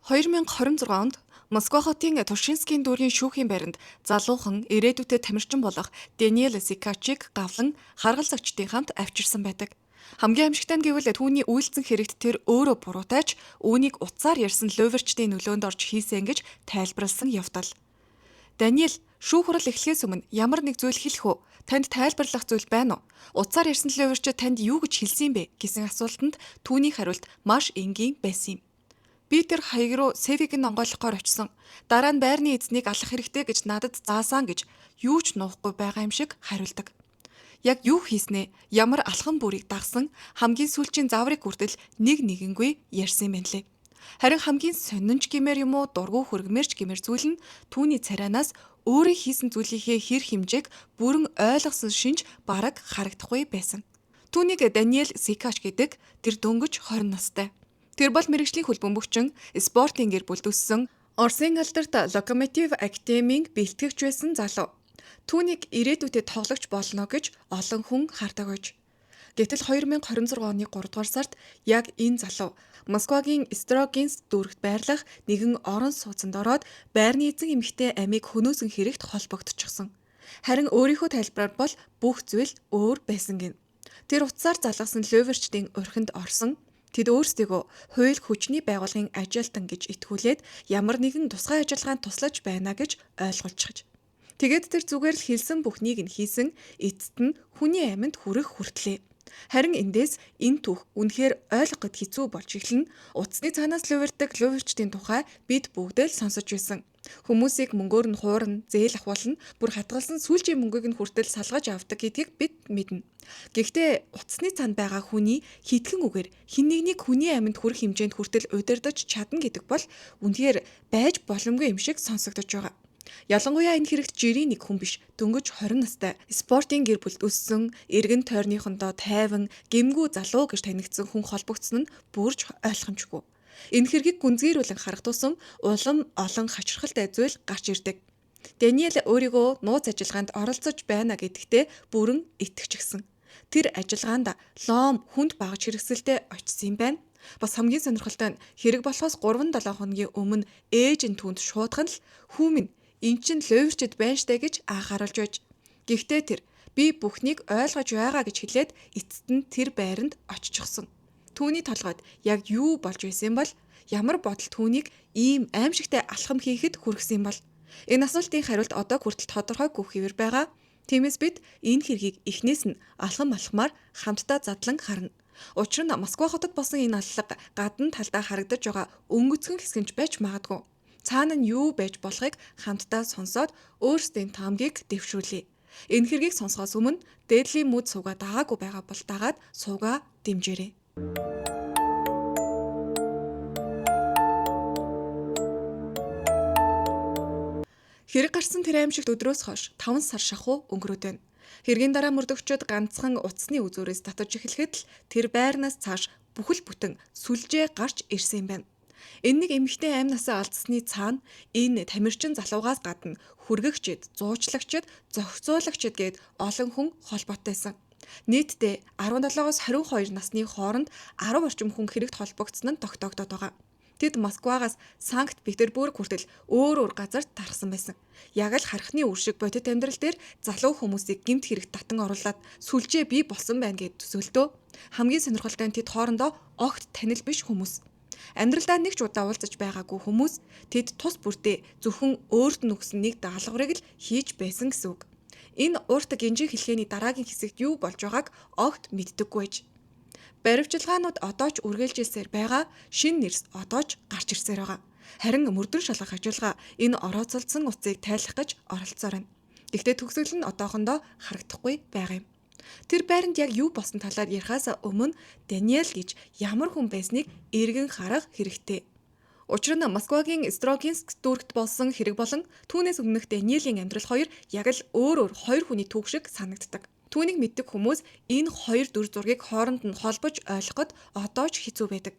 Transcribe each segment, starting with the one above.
2026 онд Москва хотын Тушинскийн дүүргийн шүүхийн байранд залуухан ирээдүйтэй тамирчин болох Даниэл Сикачийг гавлан харгалзагчдын хамт авчирсан байдаг. Хамгийн амжигтай нь гэвэл түүний үйлцэн хэрэгт тэр өөрөө буруутайч үүнийг утсаар ярьсан лувирчдын нөлөөнд орж хийсэн гэж тайлбарласан явдал. Даниэл шүүх хурал эхлэхээс өмнө ямар нэг зүйл хэлэх үү? Танд тайлбарлах зүйл байна уу? Утсаар ярьсан лувирч танд юу гэж хэлсэн бэ гэсэн асуултанд түүний хариулт маш энгийн байсан юм. Би тэр хаяг руу Севиг нь онгойлгохоор очсон. Дараа нь байрны эзнийг алах хэрэгтэй гэж надад заасан гэж юу ч нуухгүй байгаа юм шиг хариулдаг. Яг юу хийснэ? Ямар алхам бүрийг дагсан хамгийн сүүлчийн заврыг хүртэл нэг нэгэнгүй ярьсан юм лээ. Харин хамгийн сонинч гэмээр юм уу дургу хөргмээрч гэмээр зүйл нь түүний царайнаас өөрөө хийсэн зүйлийнхээ хэр хэмжээг бүрэн ойлгосон шинж бараг харагдахгүй байсан. Түүнийг Даниэл Сикач гэдэг тэр дөнгөж 20 настай. Тэр бол мэрэгжлийн хөлбөмбөгчин, спортын гэр бүлд өссөн, Оросын алдарт Локомотив Академийн бэлтгэгч байсан залуу. Түүнийг ирээдүйдээ тоглогч болно гэж олон хүн хардаг байж. Гэтэл 2026 оны 3 дугаар сард яг энэ залуу Москвагийн Строгинск дүүрэгт байрлах нэгэн орон сууцанд ороод байрны эзэн эмэгтэй амийг хөнөөсөн хэрэгт холбогдчихсон. Харин өөрийнхөө тайлбараар бол бүх зүйл өөр байсан гин. Тэр утсаар залгасан лувирчдын урхинд орсон. Тэд өөрсдийгөө хууль хүчний байгууллагын ажилтан гэж итгүүлээд ямар нэгэн тусгай ажиллагаанд туслаж байна гэж ойлгуулчихж. Тэгээд тэр зүгээр л хэлсэн бүхнийг нь хийсэн, эцэст нь хүний амьд хүрэх хүртлээ. Харин эндээс энэ түүх үнэхээр ойлгоход хэцүү болж эхэлнэ. Утасны цаанаас лувирдаг лувирчдын тухай бид бүгд л сонсож байсан. Хүмүүсийг мөнгөөр нь хуурна, зээл ахуулна, бүр хадгалсан сүүлчийн мөнгийг нь хүртэл салгаж авдаг гэдгийг бид мэднэ. Гэхдээ утасны цаанд байгаа хүний хитгэн үгээр хэн нэгнийг хүний амьд хүрэх хэмжээнд хүртэл удирдах чадна гэдэг бол үнэхээр байж боломгүй юм шиг сонсогдож байгаа. Ялангуяа энэ хэрэгт жирийн нэг хүн биш, дөнгөж 20 настай, спортын гэр бүлд өссөн, эргэн тойрныхондоо тайван, гэмгүү залуу гэж танигдсан хүн холбогдсон нь бүрж ойлгомжгүй. Энэ хэргийг гүнзгийрүүлэн харах тусам улам олон хачирхалтай зүйл гарч ирдэг. Даниэл өөрийгөө нууц ажиллагаанд оролцож байна гэдэгтээ бүрэн итгэжсэн. Тэр ажиллагаанд лом хүнд багаж хэрэгсэлтэй очсон юм байна. Бас хамгийн сонирхолтой нь хэрэг болохоос 3-7 хоногийн өмнө ээж нь түүнд шуудхан л "Хүү минь, эн чин лувирчд байна штэ" гэж анхааруулж байж. Гэхдээ тэр "Би бүхнийг ойлгож байгаа" гэж хэлээд эцэст нь тэр байранд очичихсон. Түүний толгойд яг юу болж байсан бол, ямар бодол түүнийг ийм аимшигтай алхам хийхэд хүргэсэн бол? Энэ асуултын хариулт одоо хүртэл тодорхойгүй хэвээр байгаа. Тиймээс бид энэ хэргийг эхнээс нь алхамаар хамтдаа задлан харна. Учир нь Москва хотод болсон энэ аллага гадна талдаа харагдаж байгаа өнгөцгөн хэсгэнч байж магадгүй. Цаана нь юу байж болохыг хамтдаа сонсоод өөрсдийн таамгийг дэвшүүлье. Энэ хэргийг сонсохоос өмнө дээдлийн мүд суугаа дагаагүй байгаа бол дагаад суугаа дэмжээрэй. Хэрэг гарсан тэр аимшигт өдрөөс хойш 5 сар шахуу өнгөрөөд байна. Хэргийн дараа мөрдөгчөд ганцхан утасны үзүүрээс татаж эхлэхэд л тэр байрнаас цааш бүхэл бүтэн сүлжээ гарч ирсэн юм байна. Энэ нэг эмэгтэй амь насаа алдсны цаана энэ тамирчин залуугаас гадна хүргэгчид, зуучлагчид, зохицуулагчид гээд олон хүн холбоотойсэн. Нийтдээ 17-оос 22 насны хооронд 10 орчим хүн хэрэгт холбогдсон нь тогтоогдоод байгаа. Тэд Москвагаас Санкт Петербург хүртэл өөр газарт тархсан байсан. Яг л хархны үр шиг бодит амьдрал дээр залуу хүмүүсийг гэмт хэрэгт татан оруулаад сүлжээ бий болсон байна гэд төсөөлтөө. Хамгийн сонирхолтой нь тэд хоорондоо огт танил биш хүмүүс. Амьдралдаа нэг ч удаа уулзаж байгаагүй хүмүүс тэд тус бүртээ зөвхөн өөрт нь өгсөн нэг даалгаврыг л хийж байсан гэсэн үг. Энэ урт гинжин хэлхээний дараагийн хэсэгт юу болж байгааг огт мэддэггүй байж. Баривчилгаанууд одоо ч үргэлжилсээр байгаа, шинэ нэрс одоо ч гарч ирсээр байгаа. Харин мөрдөн шалгах ажиллагаа энэ орооцолдсон утсыг тайлах гэж оролцсоор байна. Гэхдээ төгсгөл нь одоохондоо харагдахгүй байгаа юм. Тэр байранд яг юу болсон талаар ярихаас өмнө Даниэл гэж ямар хүн байсныг эргэн харах хэрэгтэй. Учир нь Москвагийн Строгинск дүүрэгт болсон хэрэг болон түүнээс өмнөх Даниэлийн амьдрал хоёр яг л өөр хоёр хүний түүх шиг санагддаг. Түүнийг мэддэг хүмүүс энэ хоёр дүр зургийг хооронд нь холбож ойлгоход одоо ч хэцүү байдаг.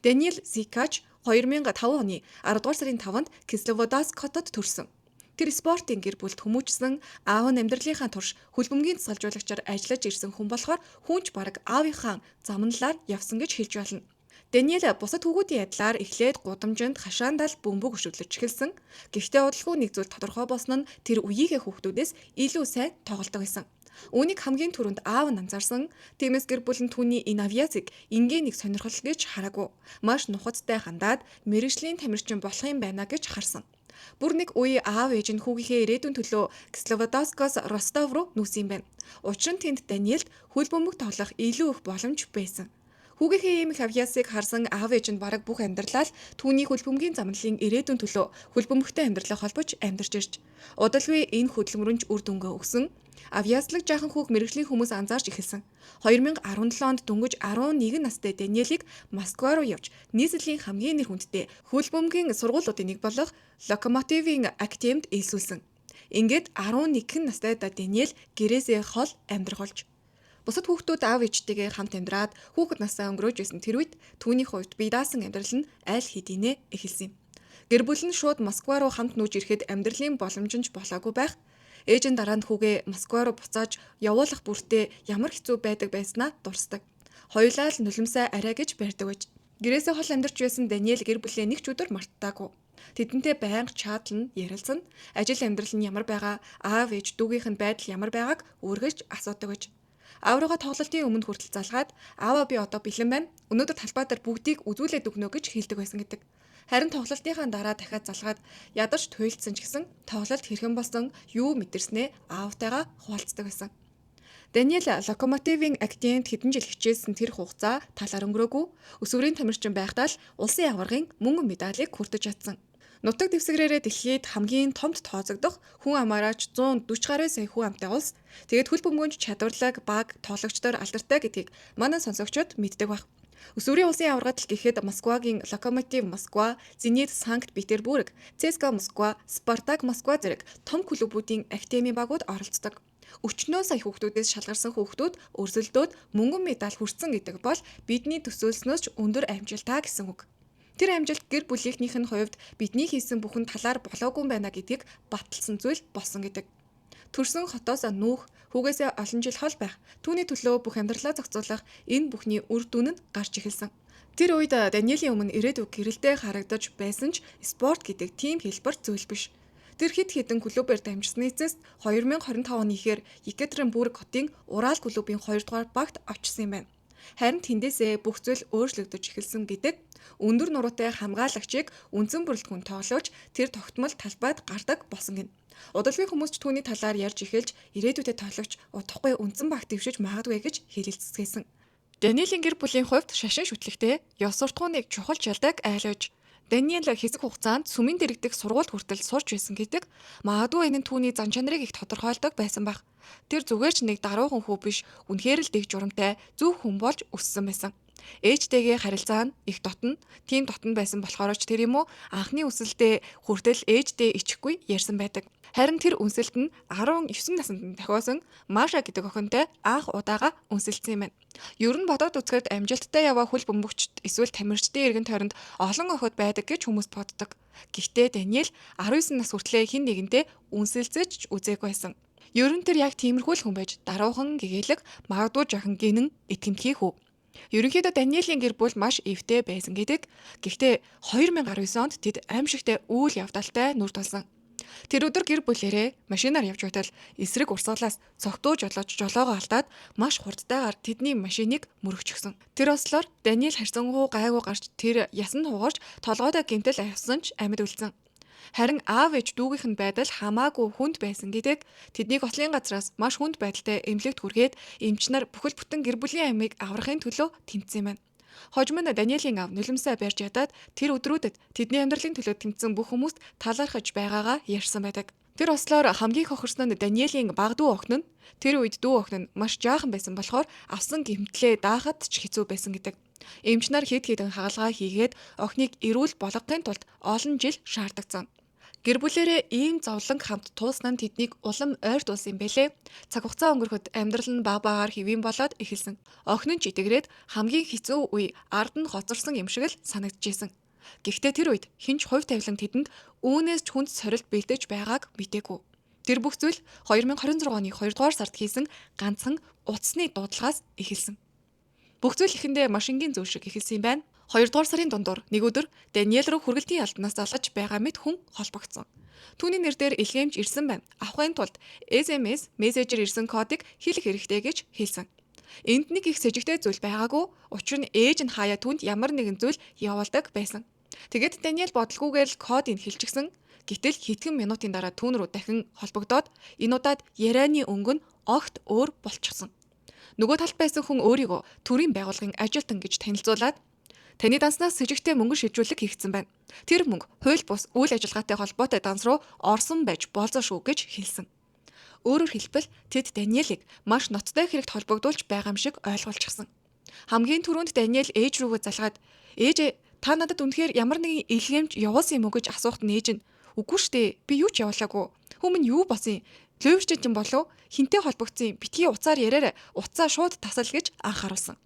Даниэл Сикач 2005 оны 10 дугаар сарын 5-нд Кисловодск хотод төрсөн. Тэр спортын гэр бүлд хүмүүжсэн, аав нь амьдралынхаа турш хөлбөмбөгийн засгалжуулагчаар ажиллаж ирсэн хүн болохоор хүнч бараг аавынхаа замналаар явсан гэж хэлж байна. Даниэл бусад хүүгүүдийн адилаар эхлээд гудамжинд хашаандал бөмбөг өшөглөж эхэлсэн. Гэхдээ удалгүй нэг зүйл тодорхой болсон нь тэр үеийнхээ хүүхдүүдээс илүү сайн тоглодог байсан. Үүнийг хамгийн түрүүнд аав нь анзаарсан. Тиймээс гэр бүл нь түүний энэ авьяасыг ингийн нэг сонирхол гэж хараагүй. Маш нухацтай хандаад мэрэгжлийн тамирчин болох юм байна гэж харсан. Бүр нэг үе аав ээж нь хүүгийнхээ ирээдүйн төлөө Кисловодскоос Ростов руу нүүсэн юм байна. Учир нь тэнд Даниэлд хөл бөмбөг тоглох илүү их боломж байсан. Хүүгийнхээ ийм их авьяасыг харсан аав ээж нь бараг бүх амьдралаа л түүний хөл бөмбөгийн замналын ирээдүйн төлөө хөл бөмбөгтэй амьдралаа холбож амьдарч ирж. Удалгүй энэ хөдөлмөрөнч үр дүнгээ өгсөн. Авьяаслаг жаахан хүүг мэрэгжлийн хүмүүс анзаарч эхэлсэн. 2017 онд дөнгөж 11 настай Даниэлийг Москва руу явж нийслэлийн хамгийн нэр хүндтэй хөл бөмбөгийн сургуулиудын нэг болох Локомотивын Академид ээлжүүлсэн. Ингээд 11 настай Даниэл гэрээсээ хол амьдрах болж. Бусад хүүхдүүд аав ээжтэйгээ хамт амьдраад хүүхэд насаа өнгөрөөж байсан тэр үед түүний хувьд бие даасан амьдрал нь аль хэдийнэ эхэлсэн юм. Гэр бүл нь шууд Москва руу хамт нүүж ирэхэд амьдралын боломжинч болоогүй байх. Ээж нь дараа нь хүүгээ Москва руу буцааж явуулах бүртээ ямар хэцүү байдаг байснаа дурсдаг. Хоёулаа л нулимсаа арай гэж барьдаг байж. Гэрээсээ хол амьдарч байсан Даниэл гэр бүлээ нэг ч өдөр мартаагүй. Тэдэнтэй байнга чатлан ярилцсан. Ажил амьдрал нь ямар байгаа, аав ээж дүүгийнх нь байдал ямар байгааг өөргөж асуудаг байж. Ааврыгаа тоглолтын өмнө хүртэл залгаад ааваа би одоо бэлэн байна. Өнөөдөр талбай дээр бүгдийг үзүүлээд өгнө гэж хэлдэг байсан гэдэг. Харин тоглолтынхаа дараа дахиад залгаад ядарч туйлдсан ч гэсэн тоглолт хэрхэн болсон юу мэдэрснээ аавтайгаа хуваалцдаг байсан. Даниэл Локомотивын Академид хэдэн жил хичээсэн тэр хугацаа талаар өнгөрөөгүй. Өсвөрийн тамирчин байхдаа л улсын аваргын мөнгөн медалийг хүртэж чадсан. Нутаг дэвсгэрээрээ дэлхийд хамгийн томд тооцогдох хүн амаараач 140 гаруй сая хүн амтай улс. Тэгээд хөл бөмбөгч чадварлаг баг тоглогчдоор алдартай гэдгийг манай сонсогчид мэддэг байх. Өсвөрийн улсын аваргад л гэхэд Москвагийн Локомотив Москва, Зенит Санкт-Петербург, ЦСКА Москва, Спартак Москва зэрэг том клубүүдийн академи багууд оролцдог. Өчнөө сая хүүхдүүдээс шалгарсан хүүхдүүд өрсөлдөөд мөнгөн медаль хүртсэн гэдэг бол бидний төсөөлснөөс ч өндөр амжилтаа гэсэн үг. Тэр амжилт гэр бүлийнхнийх нь хувьд бидний хийсэн бүхэн талаар болоогүй байна гэдгийг баталсан зүйл болсон гэдэг. Төрсөн хотоос нүүх, хүүгээсээ олон жил хол байх, түүний төлөө бүх амьдралаа зохицуулах энэ бүхний үр дүн нь гарч эхэлсэн. Тэр үед Даниэлийн өмнө ирээдүйг гэрэлтэй харагдаж байсан ч спорт гэдэг тийм хэлбэр зүйл биш. Тэр хэд хэдэн клубээр дамжсны эцэст 2025 оны ихээр Екатеринбург хотын Урал клубын 2 дугаар багт очсон юм байна. Харин тэндээсээ бүх зүйл өөрчлөгдөж эхэлсэн гэдэг. Өндөр нуруутай хамгаалагчийг үндсэн бүрэлдэхүүн тоглож тэр тогтмол талбайд гардаг болсон гин. Удалгүй хүмүүс ч түүний талаар ярьж эхэлж ирээдүйдээ тоглогч удахгүй үндсэн багт дэвшиж магадгүй гэж хэлэлцгээсэн. Даниэлийн гэр бүлийн хувьд шашин шүтлэгтэй ёс суртахууныг чухал жалдаг айлж. Даниэл хэсэг хугацаанд сүмийн дэргэдэх сургуульд хүртэл сурч байсан гэдэг. Магадгүй энэ нь түүний зан чанарыг их тодорхойлдог байсан байх. Тэр зүгээр ч нэг даруухан хүү биш, үнэхээр л дэг журамтай зөв хүн болж өссөн байсан. Ээжтэйгээ харилцаа нь их дотно, тийм дотно байсан болохоор ч тэр юм уу анхны өсөлтөө хүртэл ээжтэй ичихгүй ярьсан байдаг. Харин тэр үнсэлт нь 19 наснд тохиосон Маша гэдэг охинтой анх удаага үнсэлсэн юм байна. Ер нь бодоод үзэхэд амжилттай яваа хөл бөмбөгчд эсвэл тамирчдын эргэн тойронд олон охид байдаг гэж хүмүүс боддог. Гэхдээ Даниэл 19 нас хүртлээр хэн нэгэнтэй үнсэлцэж үзээгүй байсан. Ер нь тэр яг тиймэрхүү л хүн байж даруухан гэгээлэг магадгүй жахан гинэн итгэмтгий хүү. Ерөнхийдөө Даниэлийн гэр бүл маш эвтэй байсан гэдэг. Гэхдээ 2019 онд тэд аимшигтай үйл явдалтай нүр тулсан. Тэр өдөр гэр бүлээрээ машинаар явж байтал эсрэг урсгалаас цогтууж жолооч жолоогоо алдаад маш хурдтайгаар тэдний машиныг мөрөгчихсөн. Тэр ослоор Даниэл харьцангуй гайгүй гарч тэр ясанд хугарч толгойдоо гэмтэл авсан ч амьд үлдсэн. Харин аав ээж дүүгийнх нь байдал хамаагүй хүнд байсан гэдэг. Тэднийг ослын газраас маш хүнд байдалтай эмнэлэгт хүргээд эмч нар бүхэл бүтэн гэр бүлийн амийг аврахын төлөө тэмцсэн юм байна. Хожим нь Даниэлийн аав нулимсаа барьж ядаад тэр өдрүүдэд тэдний амьдралын төлөө тэмцсэн бүх хүмүүст талархаж байгаагаа ярьсан байдаг. Тэр ослоор хамгийн хохирсон нь Даниэлийн баг дүү охин нь. Тэр үед дүү охин нь маш жаахан байсан болохоор авсан гэмтлээ даахад ч хэцүү байсан гэдэг. Эмч нар хэд хэдэн хагалгаа хийгээд охиныг эрүүл болгохын тулд олон жил шаардлагацсан. Гэр бүлэрээ ийм зовлон хамт туусан нь тэднийг улам ойртуулсан юм бэлээ. Цаг хугацаа өнгөрөхөд амьдрал нь баг багаар хэвийн болоод эхэлсэн. Охин нь ч итэгрээд хамгийн хэцүү үе ард нь хоцорсон юм шиг л санагдчихсэн. Гэхдээ тэр үед хинч хувь тавилан тэдэнд үүнээс ч хүнд сорилт бэлдэж байгааг мэдээгүй. Тэр бүх зүйл 2026 оны 2 дугаар сард хийсэн ганцхан утасны дуудлагаас эхэлсэн. Бүх зүйл эхэндээ маш энгийн зүйл шиг эхэлсэн юм байна. 2 дугаар сарын дундуур нэг өдөр Даниэл руу хүргэлтийн албанаас залгаж байгаа мэт хүн холбогдсон. Түүний нэрээр илгээмж ирсэн байна. Авахын тулд SMS мессежээр ирсэн кодыг хэлэх хэрэгтэй гэж хэлсэн. Энд нэг их сэжигтэй зүйл байгаагүй. Учир нь ээж нь хаяа түүнд ямар нэгэн зүйл явуулдаг байсан. Тэгээд Даниэл бодлогүйгээр л кодыг хэлчихсэн. Гэтэл хэдхэн минутын дараа түүн рүү дахин холбогдоод энэ удаад ярианы өнгө нь огт өөр болчихсон. Нөгөө талд байсан хүн өөрийгөө төрийн байгууллагын ажилтан гэж танилцуулаад таны данснаас сэжигтэй мөнгө шилжүүлэг хийгдсэн байна. Тэр мөнгө хууль бус үйл ажиллагаатай холбоотой данс руу орсон байж болзоо шүү гэж хэлсэн. Өөрөөр хэлбэл тэд Даниэлийг маш ноцтой хэрэгт холбогдуулж байгаа юм шиг ойлгуулчихсан. Хамгийн түрүүнд Даниэл ээж рүүгээ залгаад "Ээж, та надад үнэхээр ямар нэгэн илгээмж явуулсан юм уу?" гэж асуухад нээж нь "Үгүй штэ, би юу ч явуулаагүй. Хүмүүс юу босон юм? Лөөвчт юм болов? Хинтээ холбогдсон юм? Битгий уцаар яриараа, уцаа шууд тасал" гэж анхааруулсан.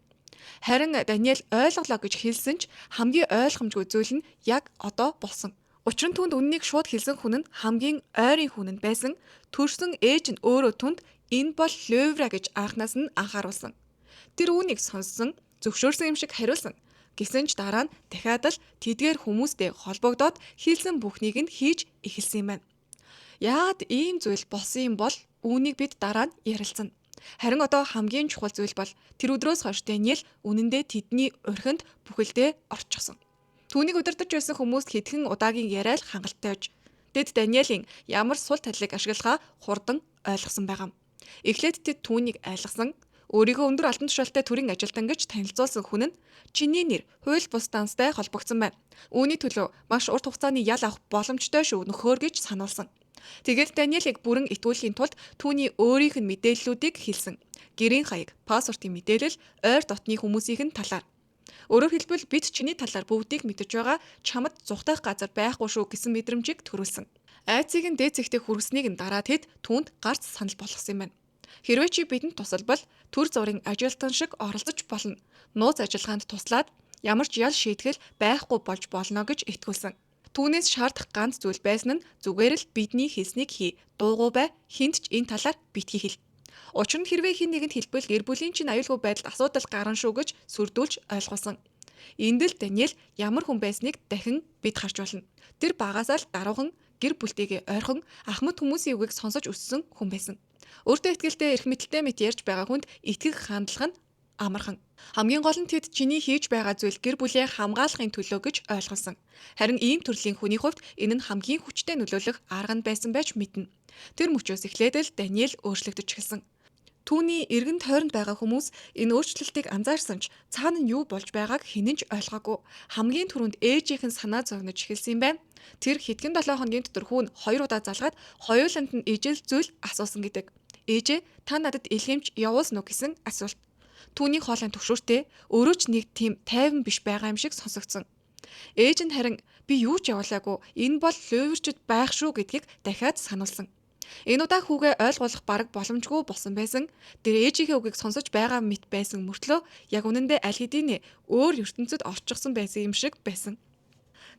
Харин Даниэл ойлголоо гэж хэлсэн ч хамгийн ойлгомжгүй зүйл нь яг одоо болсон. Учир нь түүнд үннийг шууд хэлсэн хүн нь хамгийн ойрын хүн нь байсан. Төрсөн ээж нь өөрөө түнд "Энэ бол Левра" гэж анхнаас нь анхааруулсан. Тэр үүнийг сонссон, зөвшөөрсөн юм шиг хариулсан. Гэсэн ч дараа нь дахиад л тэдгээр хүмүүстэй холбогдоод хэлсэн бүхнийг нь хийж эхэлсэн юм байна. Яагаад ийм зүйл болсон юм бол үүнийг бид дараа нь ярилцсан. Харин одоо хамгийн чухал зүйл бол тэр өдрөөс хойш Даниэл үнэндээ тэдний урхинд бүхэлдээ орчихсон. Түүнийг удирдах байсан хүмүүст хэдхэн удаагийн яриа л хангалттай байж тэд Даниэлийн ямар сул талыг ашиглахаа хурдан ойлгосон байгаа. Эхлээд тэд түүнийг айлгсан, өөрийгөө өндөр албан тушаалтай төрийн ажилтан гэж танилцуулсан хүн нь "Чиний нэр хууль бус данстай холбогдсон байна. Үүний төлөө маш урт хугацааны ял авах боломжтой шүү нөхөр" гэж сануулсан. Тэгээд Даниэлийг бүрэн итгүүлэхийн тулд түүний өөрийнх нь мэдээллүүдийг хэлсэн. Гэрийн хаяг, паспортын мэдээлэл, ойр дотны хүмүүсийн талаар. Өөрөөр хэлбэл бид чиний талаар бүгдийг мэдэж байгаа, чамд зүхтах газар байхгүй шүү гэсэн мэдрэмжийг төрүүлсэн. Айцыг нь дээд зэгтээ хүргэснийг нь дараа тэд түүнд гарц санал болгосон юм байна. Хэрвээ чи бидэнд тусалбал төр зургийн ажилтан шиг оролцож болно. Нууц ажиллагаанд туслаад ямар ч ял шийтгэл байхгүй болж болно гэж итгүүлсэн. Түүнээс шаардах ганц зүйл байсан нь зүгээр л бидний хэлснийг хий. Дуугүй бай, хинт ч энэ талаар битгий хэл. Учир нь хэрвээ хэн нэгэнд хэлбэл гэр бүлийн чинь аюулгүй байдалд асуудал гарна шүү гэж сүрдүүлж ойлгуулсан. Энд л Даниэл ямар хүн байсныг дахин бид харж болно. Тэр багасаа л даруухан гэр бүлтэйгээ ойрхон ахмад хүмүүсийн үгийг сонсож өссөн хүн байсан. Өөртөө ихтэй эрх мэдэлтэй мэт ярьж байгаа хүнд итгэх хандлага нь амархан. Хамгийн гол нь тэд чиний хийж байгаа зүйл гэр бүлээ хамгаалахын төлөө гэж ойлгосон. Харин ийм төрлийн хүний хувьд энэ нь хамгийн хүчтэй нөлөөлөх арга нь байсан байж мэднэ. Тэр мөчөөс эхлээд л Даниэл өөрчлөгдөж эхэлсэн. Түүний эргэн тойронд байгаа хүмүүс энэ өөрчлөлтийг анзаарсан ч цаана нь юу болж байгааг хэн ч ойлгоогүй. Хамгийн түрүүнд ээжийнхэн санаа зовнож эхэлсэн юм байна. Тэр хэдхэн 7 хоногийн дотор хүүн 2 удаа залгаад хоёуланд нь ижил зүйл асуусан гэдэг. "Ээжээ, та надад илгээмж явуулсан уу?" гэсэн асуулт. Түүний хоолой төвшөртэй өөрөө ч нэг тийм тайван биш байгаа юм шиг сонсогдсон. Ээж нь харин "Би юу ч явуулаагүй. Энэ бол лөөвөрчд байх шүү" гэдгийг дахиад сануулсан. Энэ удаа хүүгээ ойлгуулах бараг боломжгүй болсон байсан. Тэр ээжийнхээ үгийг сонсож байгаа мэт байсан мөртлөө яг үнэндээ аль хэдийн өөр ертөнцид орчихсон байсан юм шиг байсан.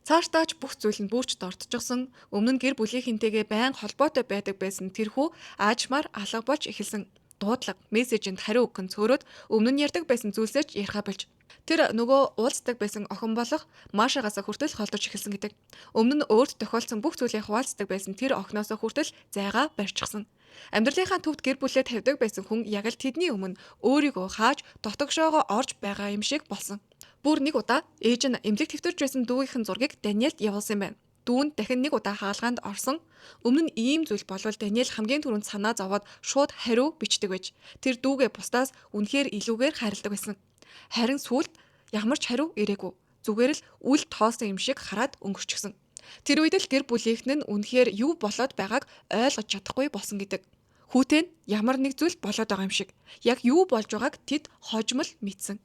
Цаашдаач бүх зүйл нь бүрч дордчихсон. Өмнө нь гэр бүлийнхэнтэйгээ байн холбоотой байдаг байсан тэр хүү аажмаар алга болж эхэлсэн. Дуудлага, мессежинд хариу өгөх нь цөөрөөд өмнө нь ярьдаг байсан зүйлсээ ч яриха болж. Тэр нөгөө уулздаг байсан охин болох Машагаас хүртэл холдож эхэлсэн гэдэг. Өмнө нь өөрт тохиолдсон бүх зүйлийг хуваалцдаг байсан тэр охиноос хүртэл зайгаа барьчихсан. Амьдралынхаа төвд гэр бүлээ тавьдаг байсан хүн яг л тэдний өмнө өөрийгөө хааж дотогшоогоо орж байгаа юм шиг болсон. Бүр нэг удаа ээж нь эмнэлэг твтэрч байсан дүүгийнхэн зургийг Даниэлд явуулсан юм байна. Дүүн дахин нэг удаа хаалгаанд орсон. Өмнө нь ийм зүйл болвол Даниэл хамгийн түрүүнд санаа зовоод шууд хариу бичдэг байж. Тэр дүүгээ бусдаас үнэхээр илүүгээр хайрладаг байсан. Харин сүүлд ямар ч хариу ирээгүй. Зүгээр л үл тоосон юм шиг хараад өнгөрчихсөн. Тэр үед л гэр бүлийнхэн нь үнэхээр юу болоод байгааг ойлгож чадахгүй болсон гэдэг. Хүүтэй нь ямар нэг зүйл болоод байгаа юм шиг. Яг юу болж байгааг тэд хожмол мэдсэн.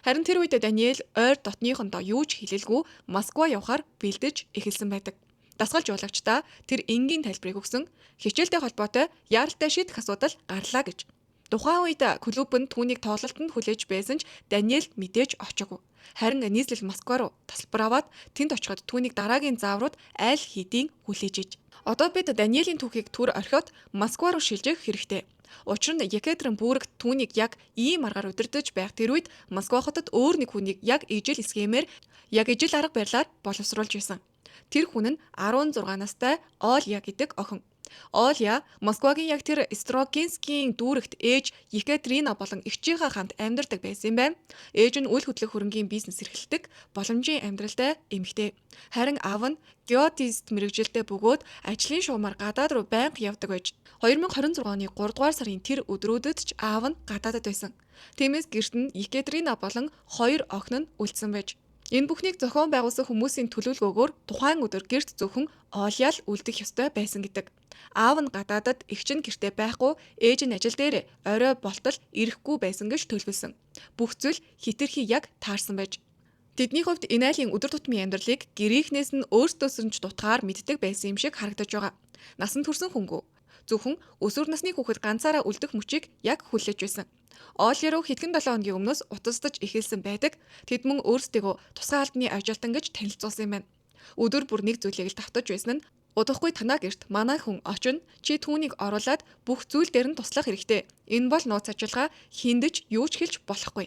Харин тэр үед Даниэл ойр дотныхондоо юу ч хэлэлгүй Москва явахаар бэлдэж эхэлсэн байдаг. Дасгал жуулагчдаа тэр энгийн тайлбарыг өгсөн. Хичээлтэй холбоотой яаралтай шийдэх асуудал гарлаа гэж. Тухайн үед клуб нь түүнийг тоглолтод хүлээж байсан ч Даниэл мэдээж очоогүй. Харин нийслэл Москва руу тасалбар аваад тэнд очиход түүнийг дараагийн зааврууд аль хэдийн хүлээж иж. Одоо бид Даниэлийн түүхийг түр орхиод Москва руу шилжих хэрэгтэй. Учир нь Екатеринбург түүнийг яг ийм аргаар удирдах байх тэр үед Москва хотод өөр нэг хүнийг яг ижил схемээр яг ижил арга барилаар боловсруулж байсан. Тэр хүн нь 16 настай Оля гэдэг охин. Оля Москвагийн яг тэр Строгинскийн дүүрэгт ээж Екатерина болон эгчийнхээ хамт амьдардаг байсан юм байна. Ээж нь үл хөдлөх хөрөнгийн бизнес эрхэлдэг, боломжийн амьдралтай эмэгтэй. Харин аав нь геодезист мэрэгжилтэй бөгөөд ажлын шуумаар гадаад руу байнга явдаг байж 2026 оны 3 дугаар сарын тэр өдрүүдэд ч аав нь гадаадд байсан. Тиймээс гэрт нь Екатерина болон 2 охин нь үлдсэн байж. Энэ бүхнийг зохион байгуулсан хүмүүсийн төлөвлөгөөгөөр тухайн өдөр гэрт зөвхөн Оля л үлдэх ёстой байсан гэдэг. Аав нь гадаадад эгч нь гэртээ байхгүй, ээж нь ажил дээр орой болтол ирэхгүй байсан гэж төлөвлөсөн. Бүх зүйл хитрхи яг таарсан байж. Тэдний хувьд энэ айлын өдөр тутмын амьдралыг гэрийнхнээс нь өөрсдөөс нь ч дутгаар мэддэг байсан юм шиг харагдаж байгаа. Насан турсан хөнгөө. Зөвхөн өсвөр насны хүүхэд ганцаараа үлдэх мөчийг яг хүлээж байсан. Оля руу хэдхэн 7 хоногийн өмнөөс утасдаж эхэлсэн байдаг. Тэд мөн өөрсдийгөө тусгай албаны ажилтан гэж танилцуулсан юм байна. Өдөр бүр нэг зүйлийг л давтаж байсан нь удахгүй танаа гэрт манай хүн очино. Чи түүнийг оруулаад бүх зүйл дээр нь туслах хэрэгтэй. Энэ бол нууц ажиллагаа хиндэж юу ч хэлж болохгүй.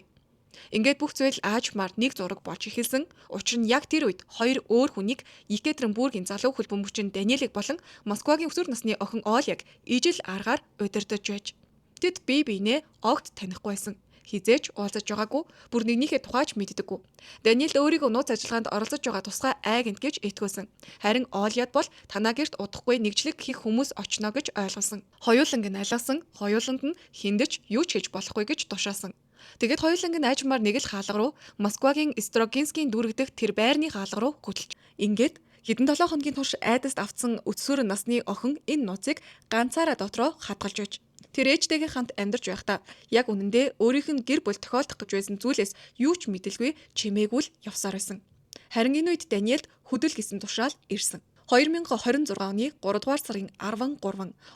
Ингээд бүх зүйл аажмаар нэг зураг болж эхэлсэн. Учир нь яг тэр үед хоёр өөр хүнийг Екатеринбургийн залуу хөлбөмбөгчин Даниэлийг болон Москвагийн өсвөр насны охин Оляг ижил аргаар удирдах байж. Тэд бие биенээ огт танихгүй байсан. Хизээч уулзаж байгаагүй, бүр нэгнийхээ тухайч мэддэггүй. Даниэл өөрийгөө нууц ажиллагаанд оролцож байгаа тусгай айгент гэж итгүүлсэн. Харин Оляд бол танаа гэрт удахгүй нэгжлэг хийх хүмүүс очно гэж ойлгосон. Хоёуланг нь алгасан, хоёуланд нь хиндэж юу ч хийж болохгүй гэж тушаасан. Тэгэд хоёуланг нь аажмаар нэг л хаалга руу Москвагийн Строгинскийн дүүрэгдэх тэр байрны хаалга руу гүтэлж. Ингээд хэдэн 7 хоногийн турш айдаст авцсан өсвөр насны охин энэ нууцыг ганцаараа дотроо хадгалж байж. Тэр ээжтэйгээ хамт амьдарч байхдаа яг үнэндээ өөрийнх нь гэр бүл тохиолдох гэж байсан зүйлээс юу ч мэдэлгүй чимээгүй л явсаар байсан. Харин энэ үед Даниэлд хөдөл гисэн тушаал ирсэн. 2026 оны 3 дугаар сарын 13,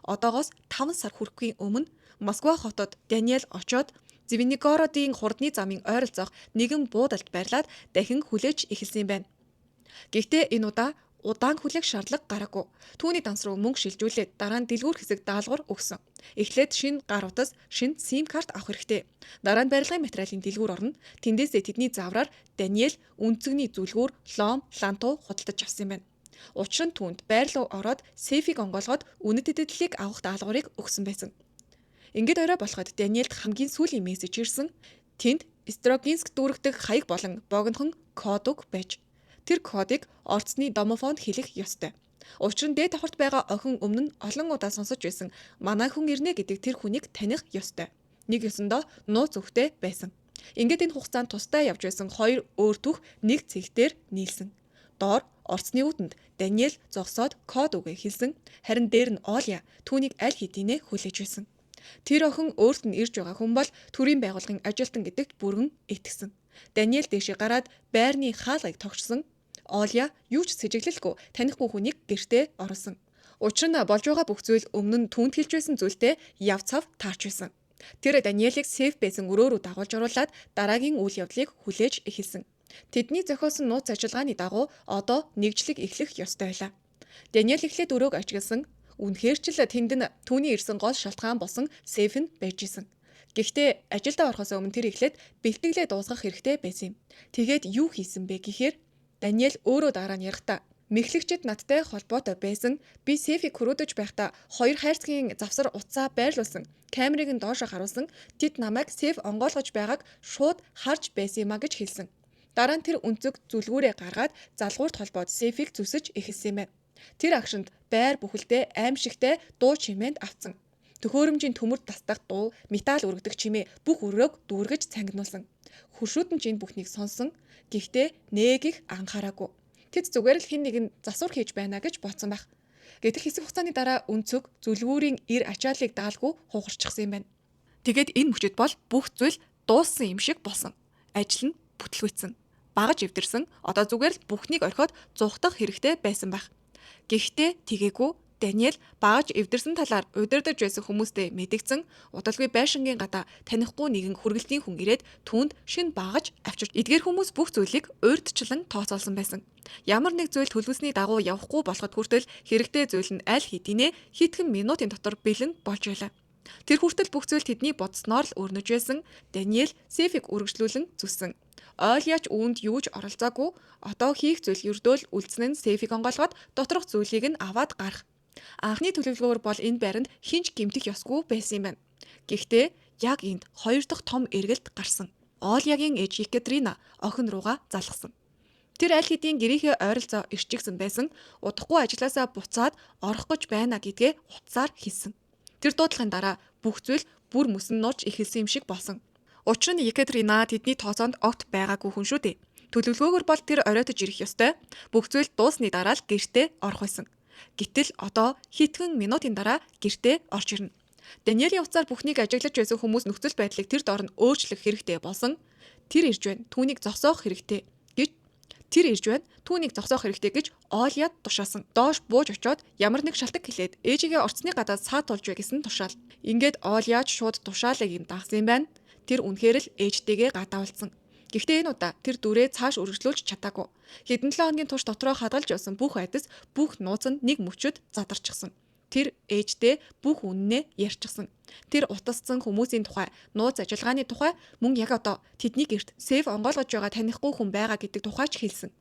одоогоос 5 сар хүрэхийн өмнө Москва хотод Даниэл очоод Звенигородын хурдны замын ойролцоох нэгэн буудалд байрлаад дахин хүлээж эхэлсэн юм байна. Гэхдээ энэ удаа удаан хүлээх шаардлага гараагүй. Түүний данс руу мөнгө шилжүүлээд дараа нь дэлгүүр хэсэг даалгавар өгсөн. Эхлээд шинэ гар утас, шинэ сим карт авах хэрэгтэй. Дараа нь барилгын материалын дэлгүүр орно. Тэндээсээ тэдний заавраар Даниэл үнцгний зүлгүүр, лом, лантуу худалдаж авсан юм байна. Учир нь түүнд байр руу ороод сейфийг онгоолгоод үнэт эдэдлийг авах даалгаврыг өгсөн байсан. Ингээд орой болоход Даниэлд хамгийн сүүлийн мессеж ирсэн. Тэнд Строгинск дүүрэгдэх хаяг болон богинохон код үг байж. Тэр кодыг орцны домофонд хэлэх ёстой. Учир нь дээд давхарт байгаа охин өмнө нь олон удаа сонсож байсан манай хүн ирнэ гэдэг тэр хүнийг таних ёстой. Нэг ёсондоо нууц өгтэй байсан. Ингээд энэ хугацаанд тусдаа явж байсан хоёр өөр түүх нэг цэгтэр нийлсэн. Доор орцны үүдэнд Даниэл зогсоод код үгээ хэлсэн. Харин дээр нь Оля түүнийг аль хэдийнэ хүлээж байсан. Тэр охин өөрт нь ирж байгаа хүн бол төрийн байгууллагын ажилтан гэдэгт бүрэн итгэсэн. Даниэл дэшээ гараад байрны хаалгыг тогтсон. Оля юу ч сэжиглэлгүй танихгүй хүнийг гэртээ оруулсан. Учир нь болж байгаа бүх зүйл өмнө нь түүнд хэлж байсан зүйлтэй яв цав таарч байсан. Тэр Даниэлийг сейф байсан өрөө рүү дагуулж оруулаад дараагийн үйл явдлыг хүлээж эхэлсэн. Тэдний зохиосон нууц ажиллагааны дагуу одоо нэгжлэг эхлэх ёстой байлаа. Даниэл эхлээд өрөөг ажигласан. Үнэхээр ч л тэнд нь түүний ирсэн гол шалтгаан болсон сейф нь байж исэн. Гэхдээ ажилдаа орохоос өмнө тэр эхлээд бэлтгэлээ дуусгах хэрэгтэй байсан юм. Тэгээд юу хийсэн бэ гэхээр Даниэл өөрөө дараа нь ярихдаа мэхлэгчид надтай холбоотой байсан. Би сейфийг хөрөөдөж байхдаа хоёр хайрцгийн завсар утсаа байрлуулсан. Камерыг нь доошо харуулсан. Тэд намайг сейф онгойлгож байгааг шууд харж байсан юм а гэж хэлсэн. Дараа нь тэр үнцэг зүлгүүрээ гаргаад залгуурт холбоод сейфийг зүсэж эхэлсэн юм байна. Тэр агшинд байр бүхэлдээ аимшигтай дуу чимээнд авцсан. Төхөөрөмжийн төмөр тасдах дуу, металл үргдэг чимээ бүх өрөөг дүүргэж цангинуулсан. Хуршууд нь энэ бүхнийг сонсон. Гэхдээ нэг их анхаараагүй. Тэд зүгээр л хэн нэгэн засвар хийж байна гэж бодсон байх. Гэтэл хэсэг хугацааны дараа үнцөг зүлгүүрийн ир ачааллыг даалгүй хугарчихсан юм байна. Тэгээд энэ мөчөд бол бүх зүйл дууссан юм шиг болсон. Ажил нь бүтлгүйцсэн. Багаж эвдэрсэн. Одоо зүгээр л бүхнийг орхиод зуухтах хэрэгтэй байсан байх. Гэхдээ тэгээгүй Даниэл багаж эвдэрсэн талаар удирдах байсан хүмүүстэй мэдгдсэн. Удалгүй байшингийн гадаа танихгүй нэгэн хүргэлтийн хүн ирээд түүнд шинэ багаж авчирч эдгээр хүмүүс бүх зүйлийг урьдчилан тооцоолсон байсан. Ямар нэг зүйл төлөвлөсний дагуу явахгүй болоход хүртэл хэрэгтэй зүйл нь аль хэдийнэ хэдхэн минутын дотор бэлэн болж байлаа. Тэр хүртэл бүх зүйл тэдний бодсноор л өрнөж байсан. Даниэл Сефиг үргэлжлүүлэн зүссэн. Оолиач үүнд юу ч оролцоогүй. Одоо хийх зүйл ердөөл үлдсэн нь Сефиг онгойлгоод доторх зүйлийг нь аваад гарах. Анхны төлөвлөгөөр бол энэ байранд хинч гэмтэх ёсгүй байсан юм байна. Гэхдээ яг энд хоёр дахь том эргэлт гарсан. Оолиагийн ээж Екатерина охин руугаа залгасан. Тэр аль хэдийн гэрийнхээ ойролцоо ирчихсэн байсан. Удахгүй ажлаасаа буцаад орох гэж байна гэдгээ утсаар хэлсэн. Тэр дуудлагын дараа бүх зүйл бүр мөсөн нууж эхэлсэн юм шиг болсон. Учир нь Екатерина тэдний тооцоонд огт байгаагүй хүн шүү дээ. Төлөвлөгөөгөр бол тэр оройтож ирэх ёстой. Бүх зүйл дуусны дараа л гэртээ орох байсан. Гэтэл одоо хэдхэн минутын дараа гэртээ орж ирнэ. Даниэлийн утсаар бүхнийг ажиглаж байсан хүмүүс нөхцөл байдлыг тэр доор нь өөрчлөх хэрэгтэй болсон. Тэр ирж байна. Түүнийг зогсоох хэрэгтэй гэж Оолиад тушаасан. Доош бууж очоод ямар нэг шалтак хэлээд ээжигээ орцны гадаад саатуулж вэ гэсэн тушаал. Ингээд Оолиад шууд тушаалыг нь дагсан юм байна. Тэр үнэхээр л ээжтэйгээ гадаавалцсан. Гэхдээ энэ удаа тэр дүрээ цааш үргэлжлүүлж чадаагүй. Хэдэн 7 хоногийн турш дотроо хадгалж явсан бүх айдас бүх нууц нь нэг мөчөд задарчихсан. Тэр ээжтэй бүх үннээ ярьчихсан. Тэр утассан хүмүүсийн тухай, нууц ажиллагааны тухай, мөн яг одоо тэдний гэрт Сеф онгойлгож байгаа танихгүй хүн байгаа гэдэг тухайч хэлсэн.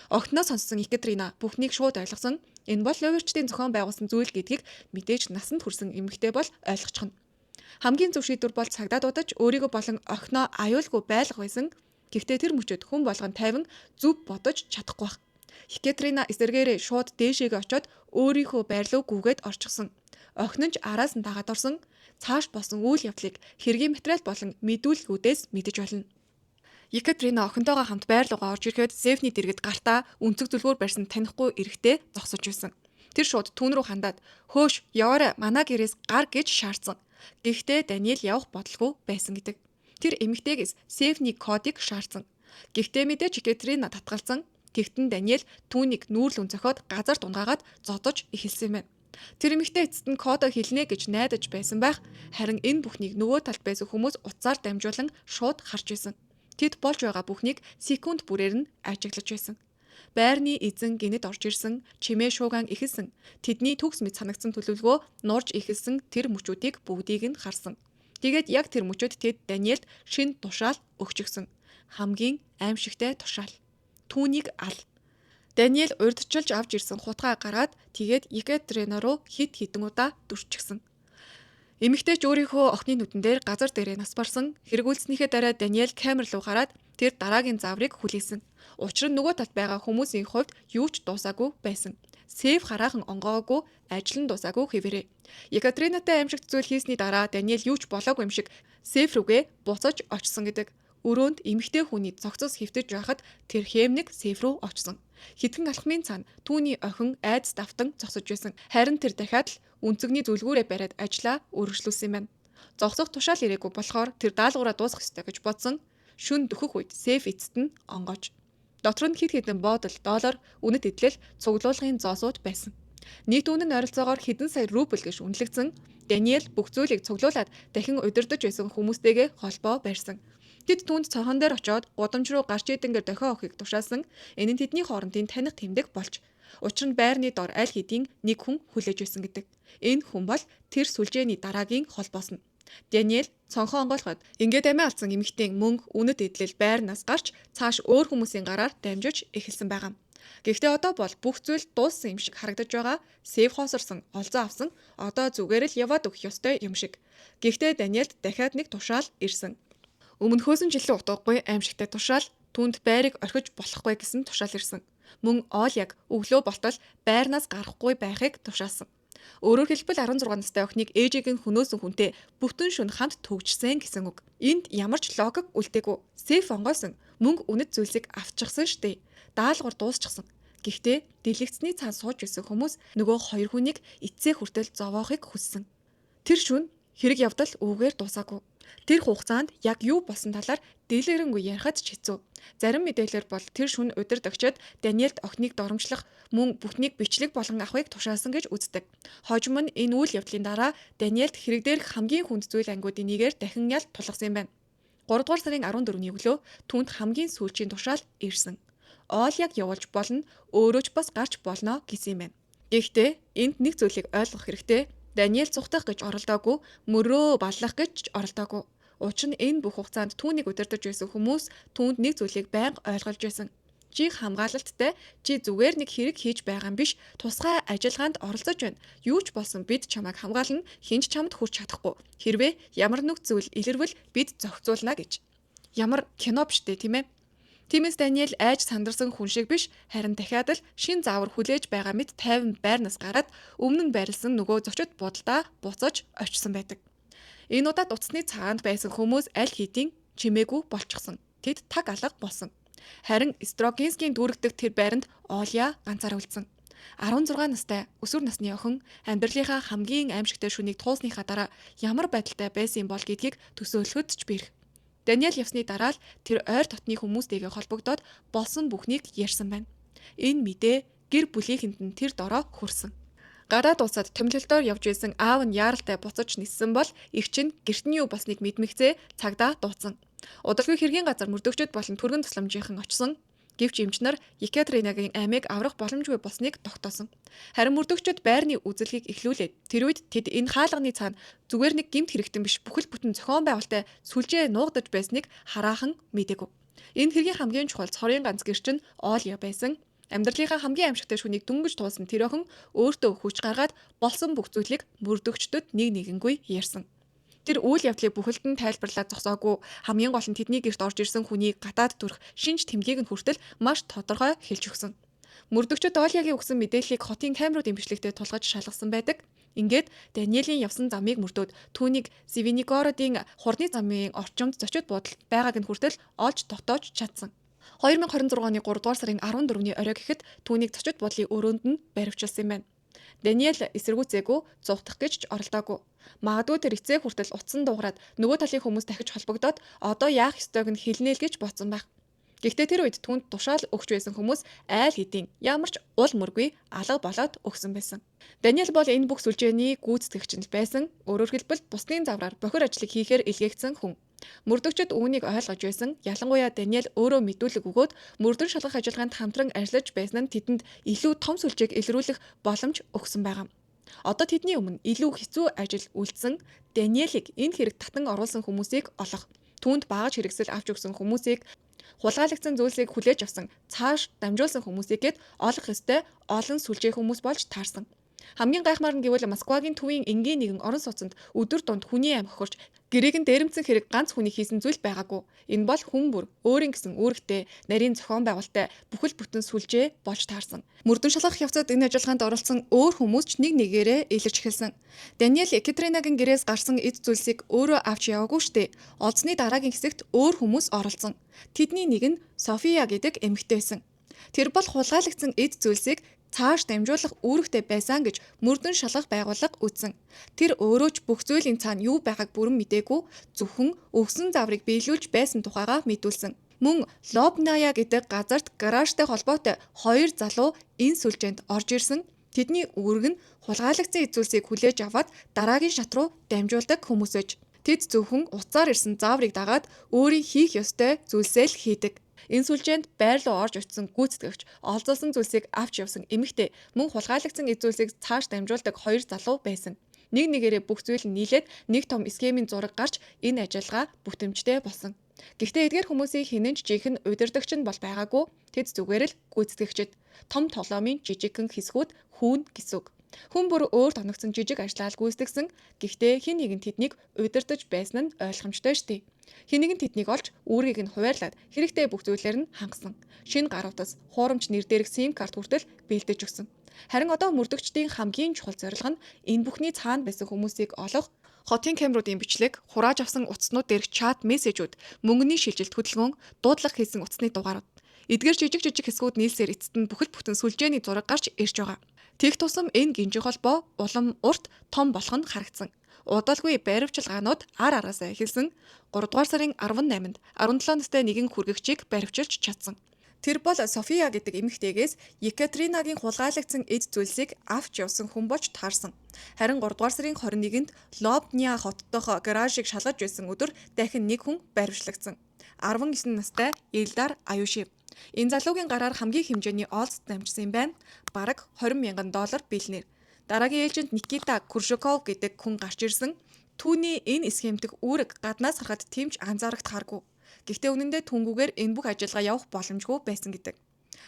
Огтноо сонссон Екатерина бүхнийг шууд ойлгосон. Энэ бол Ловерчдийн зохион байгуулсан зүйл гэдгийг мэдээж насанд хүрсэн эмэгтэй бол ойлгочихно. Хамгийн зөв шийдвэр бол цагдаа дуудаж өөрийгөө болон охиноо аюулгүй байлгах байсан. Гэхдээ тэр мөчөд хүн болгон тайван зүв бодож чадахгүй байх. Екатерина эсэргээрээ шууд дээшээгээ очоод өөрийнхөө байрлуу гүгээд орчихсон. Охин нь ч араас нь дагаад орсон. Цааш болсон үйл явдлыг хэргийн материал болон мэдүүлгүүдээс мэдэж болно. Екатерина охинтойгоо хамт байрлуугаа орж ирэхэд Сефний дэргэд гартаа үнцэг зүлгүүр барьсан танихгүй эрэгтэй зогсож байсан. Тэр шууд түүн рүү хандаад "Хөөш, яваарай, манай гэрээс гар" гэж шаардсан. Гэхдээ Даниэл явах бодолгүй байсан гэдэг. Тэр эмэгтэйгээс Сефний кодыг шаардсан. Гэхдээ мэдээж Екатерина татгалзсан. Тэгтэн Даниэл түүнийг нүүрлэн зохиод газар дунгаагаад зодож эхэлсэн юм байна. Тэр эмэгтэй эцэст нь кодоо хэлнэ гэж найдаж байсан байх. Харин энэ бүхнийг нөгөө талд байсан хүмүүс утсаар дамжуулан шууд харж байсан. Тэд болж байгаа бүхнийг секунд бүрээр нь ажиглаж байсан. Байрны эзэн гинэд орж ирсэн, чимээ шуугаан эхэлсэн. Тэдний төгс мэд санагдсан төлөвлөгөө нурж эхэлсэн тэр мөчүүдийг бүгдийг нь харсан. Тэгээд яг тэр мөчөд тэд Даниэлд шинэ тушаал өгчихсөн. Хамгийн аимшигтай тушаал. Түүнийг ал. Даниэл урьдчилж авч ирсэн хутгаа гаргаад тэгээд Екатерина руу хид хідэн удаа дүрчихсэн. Эмэгтэйч өөрийнхөө охины нүдэн дээр газар дээрээ нас барсан. Хэрэгүүлснийхээ дараа Даниэл камер руу гараад тэр дараагийн зааврыг хүлээсэн. Учир нь нөгөө талд байгаа хүмүүсийн хувьд юу ч дуусаагүй байсан. Сеф хараахан онгоогүй, ажил нь дуусаагүй хэвээрээ. Екатеринатай аимшигт зүйл хийсний дараа Даниэл юу ч болоогүй юм шиг Сеф рүүгээ буцаж очсон гэдэг. Өрөөнд эмэгтэй хүний цогцос хөвтөж байхад тэр хэмнэг Сеф рүү очсон. Хэдхэн алхмын цаана түүний охин айдас давтан зогсож байсан. Харин тэр дахиад л үнцэгний зүлгүүрээ бариад ажлаа үргэлжлүүлсэн юм байна. Зогсох тушаал ирээгүй болохоор тэр даалгавраа дуусгах ёстой гэж бодсон. Шүн дөхөх үед Сеф эцэст нь онгоож. Дотор нь хэд хэдэн бодол, доллар, үнэт эдлэл, цуглуулгын зоосууд байсан. Нийт үнэн ойролцоогоор хэдэн сая рубль гэж үнэлэгдсэн. Даниэл бүх зүйлийг цуглуулад дахин удирдах байсан хүмүүстэйгээ холбоо барьсан. Тэд түүнд цонхон дээр очоод гудамж руу гарч идэнгээр дохио охийг тушаасан. Энэ нь тэдний хоорондын таних тэмдэг болж. Учир нь байрны дор аль хэдийн нэг хүн хүлээж байсан гэдэг. Энэ хүн бол тэр сүлжээний дараагийн холбоос нь. Даниэл цонхоо онгойлгоод ингээд амиа алдсан эмэгтэйн мөнгө, үнэт эдлэл байрнаас гарч цааш өөр хүмүүсийн гараар дамжиж эхэлсэн байгаа. Гэхдээ одоо бол бүх зүйл дууссан юм шиг харагдаж байгаа. Сеф хоосорсон, олзоо авсан. Одоо зүгээр л яваад өгөх ёстой юм шиг. Гэхдээ Даниэлд дахиад нэг тушаал ирсэн. Өмнөхөөс нь жилийн утгагүй аимшигтай тушаал, түүнд байрыг орхиж болохгүй гэсэн тушаал ирсэн. Мөн Оолиаг өглөө болтол байрнаас гарахгүй байхыг тушаасан. Өөрөөр хэлбэл 16 настай охиныг ээжийг нь хөнөөсөн хүнтэй бүтэн шөнө хамт төгжсөн гэсэн үг. Энд ямар ч логик үлдээгүй. Сеф онгойсон мөнгө үнэт зүйлсийг авчихсан штэ. Даалгавар дуусчихсан. Гэхдээ дэлгэцний цаан сууж байсан хүмүүс нөгөө хоёр хүнийг эцсээ хүртэл зовоохыг хүссэн. Тэр шөнө хэрэг явдал үүгээр дуусаагүй. Тэр хугацаанд яг юу болсон талаар дийлэрэнгүй ярихад ч хэцүү. Зарим мэдээлэлээр бол тэр шөнө удирдагчид Даниэлд охиныг доромжлох, мөн бүхнийг бичлэг болгон авахыг тушаасан гэж үздэг. Хожим нь энэ үйл явдлын дараа Даниэлд хэрэг дээрх хамгийн хүнд зүйл ангуудын нэгээр дахин ялт тулгасан юм байна. 3 дугаар сарын 14-ний өглөө түүнд хамгийн сүүлчийн тушаал ирсэн. Оолиаг явуулж болно, өөрөө ч бас гарч болно гэсэн юм байна. Гэхдээ энд нэг зүйлийг ойлгох хэрэгтэй. Даниэл цухтах гэж оролдоогүй, мөрөө баллах гэж оролдоогүй. Учир нь энэ бүх хугацаанд түүнийг удирдах байсан хүмүүс түүнд нэг зүйлийг байнга ойлгуулж байсан. Чи хамгаалалттай, чи зүгээр нэг хэрэг хийж байгаа юм биш, тусгай ажиллагаанд оролцож байна. Юу ч болсон бид чамайг хамгаална, хинч чамд хүрч чадахгүй. Хэрвээ ямар нэг зүйл илэрвэл бид зохицуулна гэж. Ямар кино биш үү, тийм ээ? Тиймээс Даниэл айж сандарсан хүн шиг биш, харин дахиад л шин заавар хүлээж байгаа мэт тайван байрнаас гараад өмнө нь байрлсан нөгөө зочид буудалдаа буцаж очсон байдаг. Энэ удаад утасны цаанд байсан хүмүүс аль хэдийн чимээгүй болчихсон. Тэд таг алга болсон. Харин Строгинскийн дүүрэгдэх тэр байранд Оля ганцаараа үлдсэн. 16 настай өсвөр насны охин амьдралынхаа хамгийн аимшигтай шүнийг туулсныхаа дараа ямар байдалтай байсан бол гэдгийг төсөөлөхөд ч бэрх. Даниэл явсны дараа л тэр ойр дотны хүмүүстэйгээ холбогдоод болсон бүхнийг ярьсан байна. Энэ мэдээ гэр бүлийнхэнд нь тэр дороо хүрсэн. Гадаад улсад томилолтоор явж байсан аав нь яаралтай буцаж ниссэн бол эгч нь гэрт нь юу болсныг мэдмэгцээ цагдаа дуудсан. Удалгүй хэргийн газар мөрдөгчд болон түргэн тусламжийнхан очсон. Гэвч эмч нар Екатеринагийн амийг аврах боломжгүй болсныг тогтоосон. Харин мөрдөгчд байрны үзэлгийг эхлүүлээд тэр үед тэд энэ хаалганы цаана зүгээр нэг гэмт хэрэгтэн биш бүхэл бүтэн зохион байгуулалттай сүлжээ нуугдаж байсныг хараахан мэдээгүй. Энэ хэргийн хамгийн чухал цорын ганц гэр чинь Оля байсан. Амьдралынхаа хамгийн аимшигтай шүнийг дүнгэж туулсан тэр охин өөртөө хүч гаргаад болсон бүх зүйлийг мөрдөгчдөд нэг нэгэнгүй ярьсан. Тэр үйл явдлыг бүхэлд нь тайлбарлаад зогсоогүй, хамгийн гол нь тэдний гэрт орж ирсэн хүний гадаад төрх шинж тэмдгийг нь хүртэл маш тодорхой хэлж өгсөн. Мөрдөгчд Олягийн өгсөн мэдээллийг хотын камеруудын бичлэгтээ тулгаж шалгасан байдаг. Ингээд Даниэлийн явсан замыг мөрдөөд түүнийг Звенигородын хурдны замын орчимд зочид буудалд байгааг нь хүртэл олж тогтоож чадсан. 2026 оны 3 дугаар сарын 14-ний орой гэхэд түүнийг зочид буудлын өрөөнд нь баривчилсан юм байна. Даниэл эсэргүүцээгүй зугтах гэж оролдоогүй. Магадгүй тэр эцэг хүртэл утсан дуугараад нөгөө талын хүмүүс дахиж холбогдоод одоо яах ёстойг нь хэлнэ л гэж бодсон байх. Гэхдээ тэр үед түнд тушаал өгч байсан хүмүүс айл хэдийн ямар ч ул мөргүй алга болоод өгсөн байсан. Даниэл бол энэ бүх сүлжээний гүйцэтгэгч нь байсан. Өөрөөр хэлбэл бусдын завраар бохир ажлыг хийхээр илгээгдсэн хүн. Мөрдөгчд үүнийг ойлгож байсан. Ялангуяа Даниэл өөрөө мэдүүлэг өгөөд мөрдөн шалгах ажиллагаанд хамтран ажиллаж байсан нь тэдэнд илүү том сүлжээг илрүүлэх боломж өгсөн байгаа. Одоо тэдний өмнө илүү хэцүү ажил үлдсэн Даниэлийг энэ хэрэг татан оруулсан хүмүүсийг олох, түүнд багаж хэрэгсэл авч өгсөн хүмүүсийг, хулгайлагдсан зүйлсийг хүлээж авсан, цааш дамжуулсан хүмүүсийг гээд олох ёстой олон сүлжээ хүмүүс болж таарсан. Хамгийн гайхмаар нь гэвэл Москвагийн төвийн энгийн нэгэн орон сууцнд өдөр дунд хүний амь хохирч гэрээг нь дээрэмцэн хэрэг ганц хүний хийсэн зүйл байгаагүй. Энэ бол хүн бүр өөрийн гэсэн үүрэгтэй, нарийн зохион байгуулалттай бүхэл бүтэн сүлжээ болж таарсан. Мөрдөн шалгах явцад энэ ажиллагаанд оролцсон өөр хүмүүс ч нэг нэгээрээ илэрч эхэлсэн. Даниэл Екатеринагийн гэрээс гарсан эд зүйлсийг өөрөө авч яваагүй штэ. Олзны дараагийн хэсэгт өөр хүмүүс оролцсон. Тэдний нэг нь София гэдэг эмэгтэй байсан. Тэр бол хулгайлагдсан эд зүйлсийг цааш дамжуулах үүрэгтэй байсан гэж мөрдөн шалгах байгууллага үзсэн. Тэр өөрөө ч бүх зүйлийн цаана юу байгааг бүрэн мэдээгүй, зөвхөн өгсөн заврыг биелүүлж байсан тухайгаа мэдүүлсэн. Мөн Лобная гэдэг газарт гаражтай холбоотой хоёр залуу энэ сүлжээнд орж ирсэн. Тэдний үүрэг нь хулгайлагдсан эзүүлсийг хүлээж аваад дараагийн шат руу дамжуулдаг хүмүүс ээж. Тэд зөвхөн уцаар ирсэн зааврыг дагаад өөрийн хийх ёстой зүйлсээ л хийдэг. Энэ сүлжээнд байр руу орж очсон гүйцэтгэгч, олзуулсан зүйлсийг авч явсан эмэгтэй, мөн хулгайлагдсан эзүүлсийг цааш дамжуулдаг хоёр залуу байсан. Нэг нэгээрээ бүх зүйл нь нийлээд нэг том схемийн зураг гарч энэ ажиллагаа бүтэмжтэй болсон. Гэхдээ эдгээр хүмүүсийн хинэн ч жинхэнэ удирдагч нь бол байгаагүй. Тэд зүгээр л гүйцэтгэгчд. Том тоглоомын жижигхэн хэсгүүд хүүн гэсэн үг. Хүн бүр өөрт оногдсон жижиг ажлаал гүйцэтгсэн. Гэхдээ хэн нэгэн тэднийг удирдах байсан нь ойлгомжтой штеп. Хэн нэгэн тэднийг олж үүргийг нь хуваарлаад хэрэгтэй бүх зүйлээр нь хангасан. Шинэ гар утас, хуурамч нэр дээрх SIM карт хүртэл бэлдэж өгсөн. Харин одоо мөрдөгчдийн хамгийн чухал зорилго нь энэ бүхний цаана байсан хүмүүсийг олох, хотын камеруудын бичлэг, хурааж авсан утаснууд дээрх чат мессежүүд, мөнгөний шилжилт хөдөлгөөн, дуудлага хийсэн утасны дугаарууд. Эдгээр жижиг хэсгүүд нийлсээр эцэст нь бүхэл бүтэн сүлжээний зураг гарч ирж байгаа. Тэг тусам энэ гинжих холбоо улам урт том болох нь харагдсан. Удалгүй баривчилгаанууд ар араасаа эхэлсэн. 3 дугаар сарын 18-нд 17 настай нэгэн хүргэгчийг баривчилж чадсан. Тэр бол София гэдэг эмэгтэйгээс Екатеринагийн хулгайлагдсан эд зүйлсийг авч явсан хүн болж таарсан. Харин 3 дугаар сарын 21-нд Лобня хот дох гаражийг шалгаж байсан өдөр дахин нэг хүн баривчлагдсан. 19 настай Илдар Аюшев. Энэ залуугийн гараар хамгийн хэмжээний олз дамжсан юм байна. Бараг $20,000 бэлнээр. Дараагийн ээлжинд Никита Куршаков гэдэг хүн гарч ирсэн. Түүний энэ схемтэг үүрэг гаднаас харахад тэмч анзаарагдахааргүй. Гэхдээ үнэндээ түнгүүгээр энэ бүх ажиллагаа явах боломжгүй байсан гэдэг.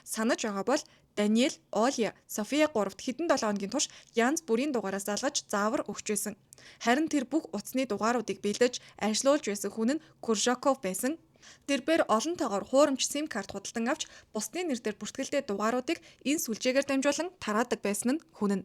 Санаж байгаа бол Даниэл, Оля, София 3-т хэдэн 7 хоногийн турш янз бүрийн дугаараас залгаж заавар өгч байсан. Харин тэр бүх утасны дугааруудыг бэлдэж ажилуулж байсан хүн нь Куршаков байсан. Тэрээр олон тоогоор хуурамч сим карт худалдан авч бусдын нэрээр бүртгэлтэй дугааруудыг энэ сүлжээгээр дамжуулан тараадаг байсан нь хүн нь.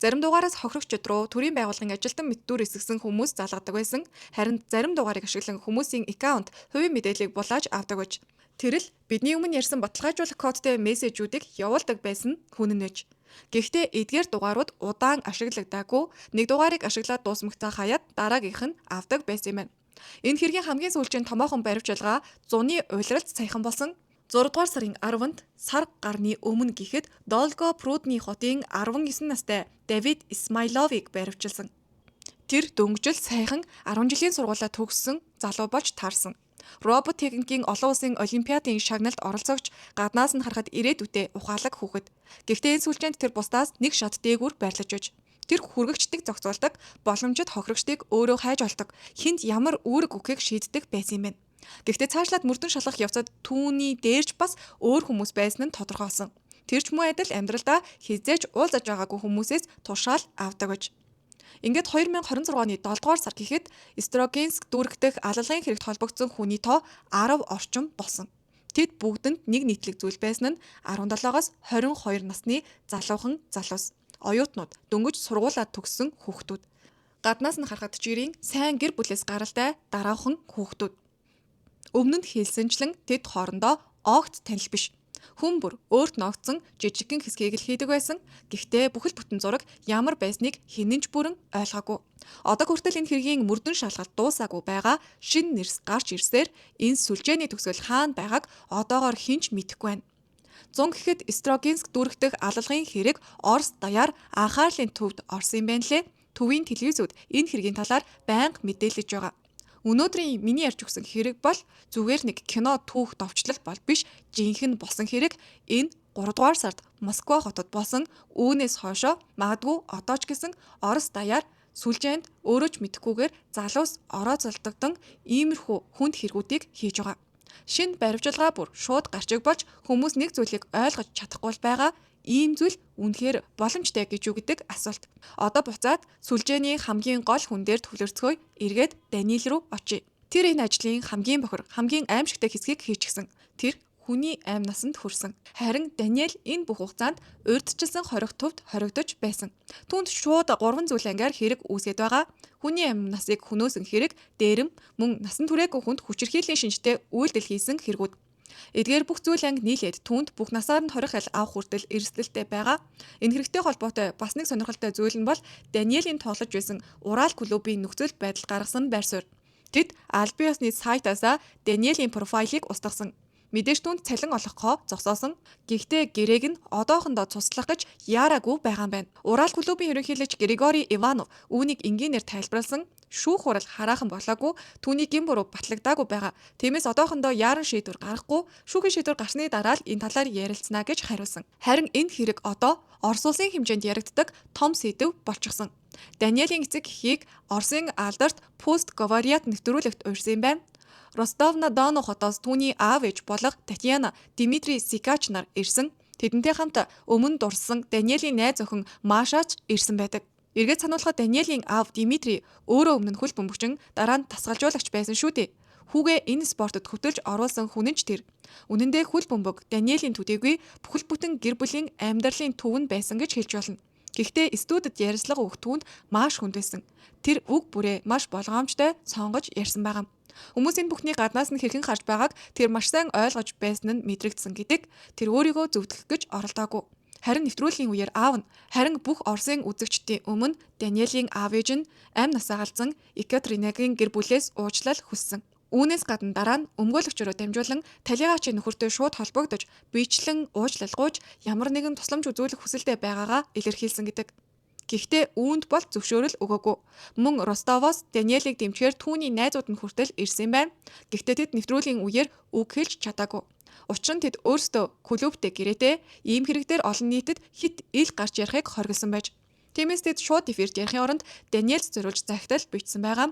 Зарим дугаараас хохирогчид руу төрийн байгууллагын ажилтан мэддүүр эсгсэн хүмүүс залгадаг байсан. Харин зарим дугаарыг ашиглан хүмүүсийн аккаунт, хувийн мэдээллийг булааж авдаг байж. Тэр л бидний өмнө ярьсан баталгаажуулах кодтой мессежүүдийг явуулдаг байсан хүн нь байж. Гэхдээ эдгээр дугаарууд удаан ашиглагдаагүй, нэг дугаарыг ашиглаад дуусмагтаа хаяад дараагийнх нь авдаг байсан юм байна. Энэ хэргийн хамгийн сүүлийн томоохон баримтчилгаа зуны улиралд саяхан болсон 6 дугаар сарын 10-нд сар гарны өмнө гэхэд Долго Прудны хотын 19 настай Давид Исмайловыг баривчилсан. Тэр дөнгөжл сайхан 10 жилийн сургуулаа төгссөн залуу болж таарсан. Робот техникийн олон улсын олимпиадын шагналд оролцогч гаднаас нь харахад ирээдүйтэй ухаалаг хүүхэд. Гэхдээ энэ сүлжээнд тэр бусдаас нэг шат дээгүүр байрлаж байж. Тэр хүргэгчдийг зохицуулдаг, боломжит хохирогчдыг өөрөө хайж олдог, хүнд ямар үүрэг өгөхийг шийддэг байсан юм байна. Гэхдээ цаашлаад мөрдөн шалгах явцад түүний дээрч бас өөр хүмүүс байсан нь тодорхой болсон. Тэр ч мөн адил амьдралдаа хизээж уулзаж байгаагүй хүмүүсээс тушаал авдаг гэж. Ингээд 2026 оны 7 дугаар сар гэхэд Строгинск дүүрэгдэх алалгын хэрэгт холбогдсон хүний тоо 10 орчим болсон. Тэд бүгдэнд нэг нийтлэг зүйл байсан нь 17-оос 22 насны залуухан залуус, оюутнууд, дөнгөж сургуулаа төгссөн хүүхдүүд. Гаднаас нь харахад жирийн сайн гэр бүлээс гаралтай дараахан хүүхдүүд. Өмнө нь хэлсэнчлэн тэд хоорондоо огт танил биш. Хүн бүр өөрт ногдсон жижигхэн хэсгийг л хийдэг байсан. Гэхдээ бүхэл бүтэн зураг ямар байсныг хинэнч бүрэн ойлгоогүй. Одоо хүртэл энэ хэргийн мөрдөн шалгалт дуусаагүй байгаа шинэ нэрс гарч ирсээр энэ сүлжээний төгсгөл хаана байгааг одоогоор хинч мэдэхгүй байна. 100 гэхэд Строгинск дүүрэгдэх алалгын хэрэг Орос даяар анхаарлын төвд орсон юм байна лээ. Төвийн телевизүүд энэ хэргийн талаар байнга мэдээлж байгаа. Өнөөдрийн миний ярьж өгсөн хэрэг бол зүгээр нэг кино түүх товчлол бол биш, жинхэнэ болсон хэрэг. Энэ 3 дугаар сард Москва хотод болсон. Үүнээс хойшоо магадгүй одоо ч гэсэн Орос даяар сүлжээнд өөрөө ч мэдэхгүйгээр залуус орооцолдогдсон иймэрхүү хүнд хэрэгүүдийг хийж байгаа. Шинэ баримтчилгаа бүр шууд гарчиг болж хүмүүс нэг зүйлийг ойлгож чадахгүй байгаа. Ийм зүйл үнэхээр боломжтой гэж юу гэдэг асуулт. Одоо буцаад сүлжээний хамгийн гол хүн дээр төвлөрцгөөе. Эргээд Даниэл руу очие. Тэр энэ ажлын хамгийн бохир, хамгийн аимшигтай хэсгийг хийчихсэн. Тэр хүний аим насанд хүрсэн. Харин Даниэл энэ бүх хугацаанд урьдчилсан хорих төвд хоригдож байсан. Түүнд шууд 3 зүйл ангиар хэрэг үүсгэж байгаа. Хүний аим насыг хөнөөсөн хэрэг, дээрэм мөн насан туршаагүй хүнд хүчирхийллийн шинжтэй үйлдэл хийсэн хэрэгүүд. Эдгээр бүх зүйл анги нийлээд түүнд бүх насаар нь хорих аль авах хүртэл эрсдэлтэй байгаа. Энэ хэрэгтэй холбоотой бас нэг сонирхолтой зүйл нь бол Даниэлийн тоглож байсан Урал клубын нөхцөл байдал гаргасан байр суурь. Тэд аль биесны сайтаасаа Даниэлийн профайлыг устгасан. Мэдээж түүнд цалин олгохоо зогсоосон. Гэхдээ гэрээг нь одоохондоо цуслах гэж яараагүй байгаа юм байна. Урал клубын ерөнхийлөгч Григорий Иванов үүнийг энгийнээр тайлбарласан. Шүүх хурал хараахан болоогүй, түүний гин буруу батлагдаагүй байгаа. Тиймээс одоохондоо яаран шийдвэр гаргахгүй, шүүхийн шийдвэр гарсны дараа л энэ талаар ярилцсанаа гэж хариулсан. Харин энэ хэрэг одоо Орос улсын хэмжээнд яригддаг том сэдэв болчихсон. Даниэлийн эцэг эхийг Оросын алдарт Пост Говорят нэвтрүүлэгт урьсан юм байна. Ростов-на-Дону хотоос түүний аав ээж болох Татьяна, Дмитрий Сикач нар ирсэн. Тэдэнтэй хамт өмнө дурсан Даниэлийн найз охин Машач ирсэн байдаг. Эргээд сануулахад Даниэлийн аав Дмитрий өөрөө өмнө нь хөл бөмбөгчин, дараа нь тасгалжуулагч байсан шүү дээ. Хүүгээ энэ спортод хөтөлж оруулсан хүн нь ч тэр. Үнэн дээр хөл бөмбөг Даниэлийн төдийгүй бүхэл бүтэн гэр бүлийн амьдралын төв нь байсан гэж хэлж болно. Гэхдээ студид ярилцлага өгөх түүнд маш хүнд байсан. Тэр үг бүрээ маш болгоомжтой сонгож ярьсан байгаа. Хүмүүс энэ бүхний гаднаас нь хэрхэн харж байгааг тэр маш сайн ойлгож байсан нь мэдрэгдсэн гэдэг. Тэр өөрийгөө зөвтгөх гэж оролдоогүй. Харин нэвтрүүлгийн үеэр аав нь харин бүх Оросын үзэгчдийн өмнө Даниэлийн аав ээж нь амь насаа галзан Екатеринагийн гэр бүлээс уучлал хүссэн. Үүнээс гадна дараа нь өмгөөлөгчөөрөө дамжуулан талигаачийн нөхөртэй шууд холбогдож биечлэн уучлал гуйж ямар нэгэн тусламж үзүүлэх хүсэлтэй байгаагаа илэрхийлсэн гэдэг. Гэхдээ үүнд бол зөвшөөрөл өгөөгүй. Мөн Ростовоос Даниэлийг дэмжихээр түүний найзууд нь хүртэл ирсэн байна. Гэхдээ тэд нэвтрүүлгийн үеэр үг хэлж чадаагүй. Учир нь тэд өөрсдөө клубтэй гэрээтэй ийм хэрэг дээр олон нийтэд хит ил гарч ярихыг хориглосон байж. Тиймээс тэд шууд эфирт ярихын оронд Даниэлс зориулж захидал бичсэн байгаа.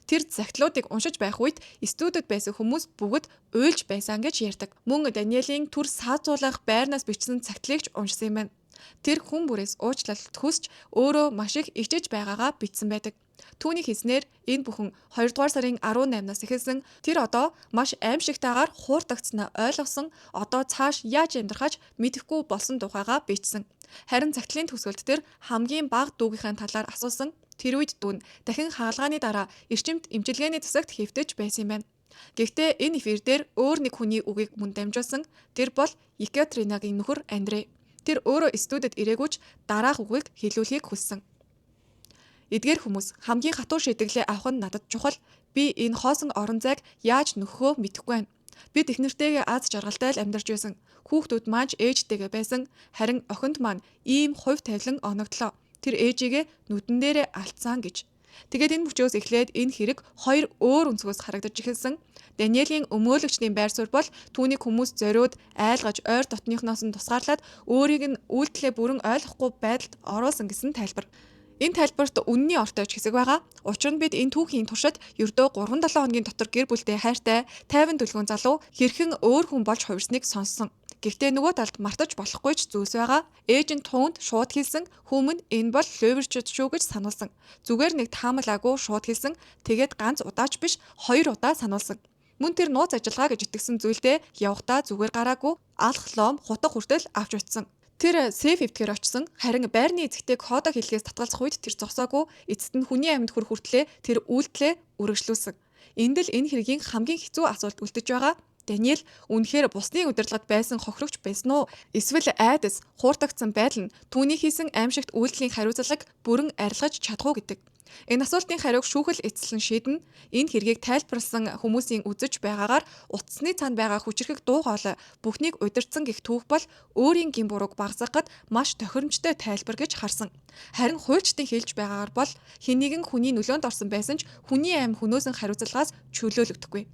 Тэр захидлуудыг уншиж байх үед студид байсан хүмүүс бүгд уйлж байсан гэж ярьдаг. Мөн Даниэлийн түр саазуулах байрнаас бичсэн захидлыг ч уншсан юм байна. Тэр хүн бүрээс уучлалт хүсч өөрөө маш их ичиж байгаагаа бичсэн байдаг. Түүний хэлснээр энэ бүхэн 2 дугаар сарын 18-наас эхэлсэн тэр одоо маш аимшигтайгаар хуурдагдсанаа ойлгосон одоо цааш яаж амьдрахаж мэдэхгүй болсон тухайгаа бичсэн. Харин захидлын төгсгөлд тэр хамгийн бага дүүгийнхээ талаар асуусан. Тэр үед дүүн дахин хаалгааны дараа эрчимт эмчилгээний засагт хэвтэж байсан юм байна. Гэхдээ энэ эфир дээр өөр нэг хүний үгийг мөн дамжуулсан. Тэр бол Екатеринагийн нөхөр Андрей. Тэр өөрөө студид ирээгүйч дараах үгийг хэлүүлэхийг хүссэн. Эдгээр хүмүүс хамгийн хатуу шийдэглээ авах нь надад чухал. Би энэ хоосон орон зайг яаж нөхөхөө мэдэхгүй байна. Би технэртэйгээ аз жаргалтай л амьдарч байсан. Хүүхдүүд маань ээжтэйгээ байсан. Харин охинд маань ийм хувь тавилан оногдлоо. Тэр ээжигээ нүдэн дээрээ алдсан гэж. Тэгээд энэ мөчөөс эхлээд энэ хэрэг хоёр өөр өнцгөөс харагдаж эхэлсэн. Даниэлийн өмөөлөгчдийн байр суурь бол түүнийг хүмүүс зориуд айлгаж ойр дотныхноос нь тусгаарлаад өөрийг нь үйлдэлээ бүрэн ойлгохгүй байдалд оруулсан гэсэн тайлбар. Энэ тайлбарт үнний ортой ч хэсэг байгаа. Учир нь бид энэ түүхийн туршид ердөө 3-7 хоногийн дотор гэр бүлтэй хайртай, тайван дүлгүүн залуу хэрхэн өөр хүн болж хувирсныг сонссон. Гэхдээ нөгөө талд мартаж болохгүй ч зүйлс байгаа. Ээж нь туунд шууд хэлсэн, хүмүүн энэ бол лувирчуд шүү гэж сануулсан. Зүгээр нэг таамаглаагүй шууд хэлсэн. Тэгээд ганц удаач биш 2 удаа сануулсан. Мөн тэр нууц ажиллагаа гэж итгэсэн зүйлдээ явхдаа зүгээр гараагүй алх лом хутга хүртэл авч утсан. Тэр сейф эвтгэр очсон. Харин байрны эзэгтэй кодоо хэлхээс татгалзах үед тэр зогсоогүй. Эцэст нь хүний амьд хүрэх хүртлээр тэр үйлдэлээ үргэлжлүүлсэн. Энд л энэ хэргийн хамгийн хэцүү асуулт үлдэж байгаа. Даниэл үнэхээр бусны удирдлагад байсан хохирогч байсан уу? Эсвэл айдас хуурдагдсан байдал нь түүний хийсэн аимшигт үйлдэлийн хариуцлагыг бүрэн арилгаж чадах уу гэдэг. Энэ асуултын хариуг шүүхэл эцэслэн шийднэ. Энэ хэргийг тайлбарласан хүмүүсийн үзэж байгаагаар утасны цаанд байгаа хүчрхэг дуу хоолой бүхнийг удирдсан гэх түүх бол өөрийн гин бурууг багасгахад маш тохиромжтой тайлбар гэж харсан. Харин хуульчдын хэлж байгаагаар бол хэн нэгэн хүний нөлөөнд орсон байсан ч хүний аим хөнөөсөн хариуцлагаас чөлөөлөгдөхгүй.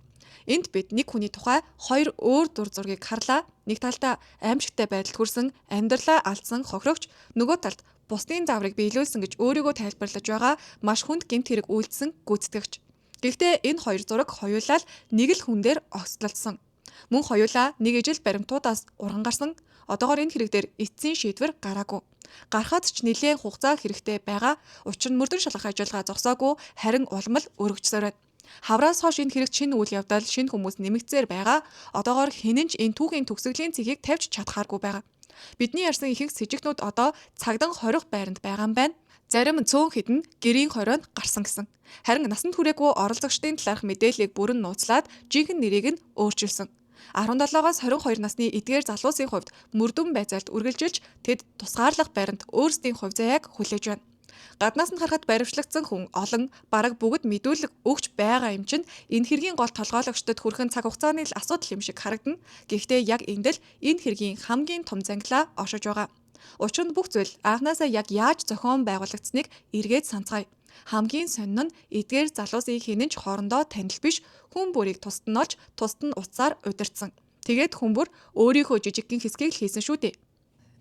Энд бид нэг хүний тухай хоёр өөр дур зургийг харлаа. Нэг талдаа аимшигтай байдалд хүрсэн, амьдралаа алдсан хохирогч, нөгөө талд бусдын зааврыг биелүүлсэн гэж өөрийгөө тайлбарлаж байгаа маш хүнд гэмт хэрэг үйлдсэн гүйцэтгэгч. Гэхдээ энэ хоёр зураг хоёулаа нэг л хүн дээр огцлолсон. Мөн хоёулаа нэг ижил баримтуудаас урган гарсан. Одоогоор энэ хэрэг дээр эцсийн шийдвэр гараагүй. Гарахад ч нэлээд хугацаа хэрэгтэй байгаа. Учир нь мөрдөн шалгах ажиллагаа зогсоогүй, харин улмал өргөжсөөр байна. Хавраас хойш энэ хэрэгт шинэ үйл явдал, шинэ хүмүүс нэмэгцээр байгаа. Одоогоор хинэн ч энэ түүхийн төгсгөлийн цэгийг тавьж чадхааргүй байгаа. Бидний ярьсан ихэнх сэжигтнүүд одоо цагдан хорих байранд байгаа юм байна. Зарим цөөн хідэн гэрийн хорионд гарсан гэсэн. Харин насанд хүрээгүй оролцогчдын талаарх мэдээллийг бүрэн нууцлаад жинхэнэ нэрийг нь өөрчилсөн. 17-оос 22 насны эдгээр залуусын хувьд мөрдөн байцаалт үргэлжилж тэд тусгаарлах байранд өөрсдийн хувь заяаг хүлээж байна. Гаднаас нь харахад баривчлагдсан хүн олон бараг бүгд мэдүүлэг өгч байгаа юм чинь энэ хэргийн гол толгойлогчдод хүрхэн цаг хугацааны л асуудал юм шиг харагдана. Гэхдээ яг энд л энэ хэргийн хамгийн том зангилаа оршиж байгаа. Учир нь бүх зүйл анхнаасаа яг яаж зохион байгуулагдсныг эргээд санацгаая. Хамгийн сонин нь эдгээр залуусын хинэн ч хоорондоо танил биш хүн бүрийг тусад нь олж тусад нь уцаар удирдсан. Тэгээд хүн бүр өөрийнхөө жижигхэн хэсгийг л хийсэн шүү дээ.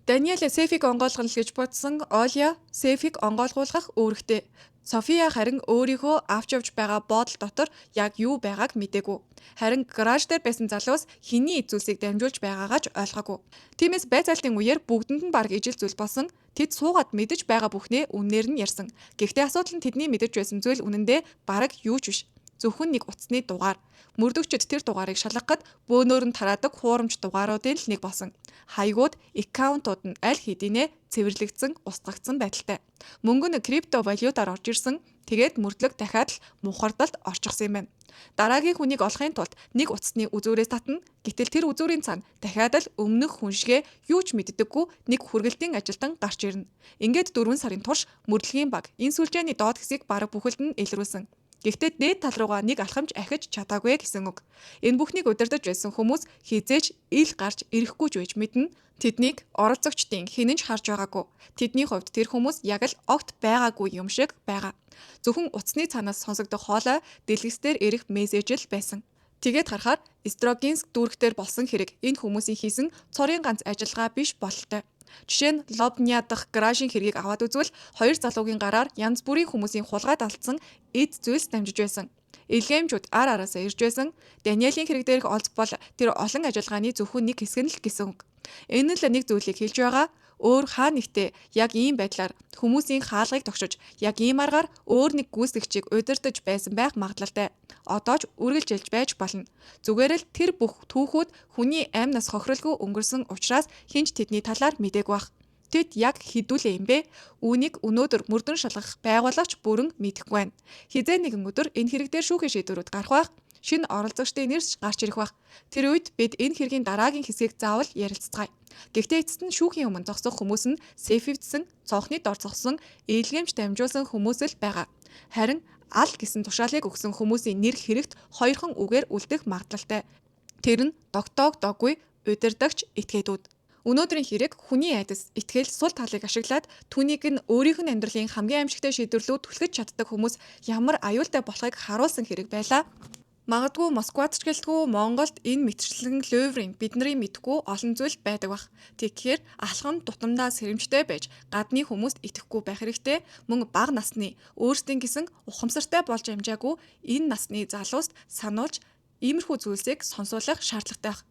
Даниэл Сефиг онгойлгоно гэж бодсон Оля Сефиг онгойлгуулах үүрэгтэй. София харин өөрийнхөө авч явж байгаа бодол дотор яг юу байгааг мэдээгүй. Харин гараж дээр байсан залуус хэний эзүүлсийг дамжуулж байгаагаа ч ойлгоогүй. Тиймээс байцаалтын үеэр бүгдэнд нь баг ижил зүйл болсон. Тэд суугаад мэдэж байгаа бүхнээ үннээр нь ярьсан. Гэхдээ асуудал нь тэдний мэдэж байсан зүйл үнэндээ бараг юу ч биш. Зөвхөн нэг утасны дугаар. Мөрдөгчд тэр дугаарыг шалгахад бөөнөр нь тараадаг хуурамч дугааруудын л нэг болсон. Хаягууд, аккаунтууд нь аль хэдийнэ цэвэрлэгдсэн, устгагдсан байдалтай. Мөнгө нь криптовалютаар орж ирсэн. Тэгээд мөрдлөг дахиад л мухардалд орчихсон юм байна. Дараагийн хүнийг олохын тулд нэг утасны үзүүрээс татна. Гэтэл тэр үзүүрийн цаана дахиад л өмнөх хүн шигэ юу ч мэддэггүй нэг хүргэлтийн ажилтан гарч ирнэ. Ингээд 4 сарын турш мөрдлөгийн баг энэ сүлжээний доод хэсгийг бараг бүхэлд нь илрүүлсэн. Гэхдээ дээд тал руугаа нэг алхамж ахиж чадаагүй гэсэн үг. Энэ бүхнийг удирдах байсан хүмүүс хизээж ил гарч ирэхгүй ч байж мэднэ. Тэднийг оролцогчдын хинэнч харж байгаагүй. Тэдний хувьд тэр хүмүүс яг л огт байгаагүй юм шиг байгаа. Зөвхөн утасны цаанаас сонсогдох хоолой дэлгэцээр ирэх мессеж л байсан. Тэгээд харахаар Строгинск дүүрэгтэр болсон хэрэг энэ хүмүүсийн хийсэн цорын ганц ажиллагаа биш бололтой. Жишээ нь Лобня дахь гаражийн хэргийг аваад үзвэл хоёр залуугийн гараар янз бүрийн хүмүүсийн хулгайд алдсан эд зүйлс дамжиж байсан. Илгээмжүүд ар араасаа ирж байсан. Даниэлийн хэрэг дээрх олз бол тэр олон ажиллагааны зөвхөн нэг хэсэг нь л гэсэн үг. Энэ л нэг зүйлийг хэлж байгаа. Өөр хаа нэгтээ яг ийм байдлаар хүмүүсийн хаалгыг тогшиж яг ийм аргаар өөр нэг гүйцэтгэгчийг удирдах байсан байх магадлалтай. Одоо ч үргэлжилж байж болно. Зүгээр л тэр бүх түүхүүд хүний амнаас хохиролгүй өнгөрсөн учраас хинч тэдний талаар мдээгүй байх. Тэд яг хідүүлээ юм бэ? Үүнийг өнөөдөр мөрдөн шалгах байгуулагч бүрэн мэдэхгүй байна. Хизээ нэгэн өдөр энэ хэрэг дээр шүүхийн шийдвэрүүд гарах байх. Шинэ оролцогчдын нэрс гарч ирэх байх. Тэр үед бид энэ хэргийн дараагийн хэсгийг заавал ярилцгаая. Гэхдээ эцэст нь шүүхийн өмнө зогсох хүмүүс нь сефивдсэн, цонхны дор зогссон, илгээмж дамжуулсан хүмүүс л байгаа. Харин ал гэсэн тушаалыг өгсөн хүмүүсийн нэр хэрэгт хоёрхан үгээр үлдэх магадлалтай. Тэр нь доггүй, удирдагч, этгээдүүд. Өнөөдрийн хэрэг хүний айдас, итгэл, сул талыг ашиглаад түүнийг нь өөрийнх нь амьдралын хамгийн аимшигтай шийдвэрлүүд түлхэж чаддаг хүмүүс ямар аюултай болохыг харуулсан хэрэг байлаа. Магадгүй Москвад ч гэлтгүй Монголд энэ мэтчилэн Луврын бидний мэдхгүй олон зүйл байдаг бах. Тэгэхээр алхам тутамдаа сэрэмжтэй байж гадны хүмүүст итгэхгүй байх хэрэгтэй. Мөн бага насны өөрсдийн гэсэн ухамсартай болж амжаагүй энэ насны залууст сануулж иймэрхүү зүйлсийг сонсуулах шаардлагатай байх.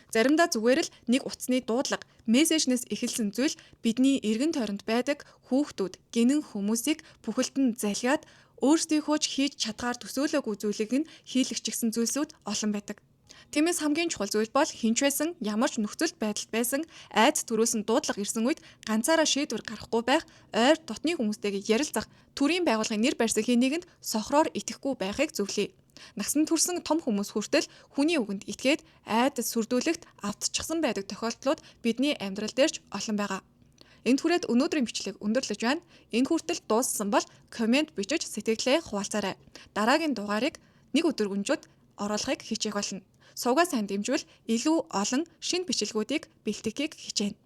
Заримдаа зүгээр л нэг утасны дуудлага, мессежнээс эхэлсэн зүйл бидний эргэн тойронд байдаг хүүхдүүд, гинэн хүмүүсийг бүхэлдэн залгиад өөрсдийнхөө ч хийж чадгаар төсөөлөөгүй зүйлийг нь хийлгэж гисэн зүйлсүүд олон байдаг. Тиймээс хамгийн чухал зүйл бол хинч байсан, ямар ч нөхцөл байдалд байсан, айц төрөөсөн дуудлага ирсэн үед ганцаараа шийдвэр гаргахгүй байх, ойр дотны хүмүүстэйгээ ярилцах, төрийн байгууллагын нэр барьсахийн нэгэнд сохроор итгэхгүй байхыг зөвлөе. Насан турсан том хүмүүс хүртэл хүний үгэнд итгээд айдас сүрдүүлэгт автчихсан байдаг тохиолдлууд бидний амьдрал дээр ч олон байгаа. Энд хүрээд өнөөдрийн бичлэгийг өндөрлөж байна. Энэ хүртэл дууссан бол комент бичиж сэтгэлээ хуваалцаарай. Дараагийн дугаарыг нэг өдөр өнжид оруулахыг хичээх болно. Сувгаа сайн дэмжвэл илүү олон шинэ бичлэгүүдийг бэлтгэхийг хичээнэ.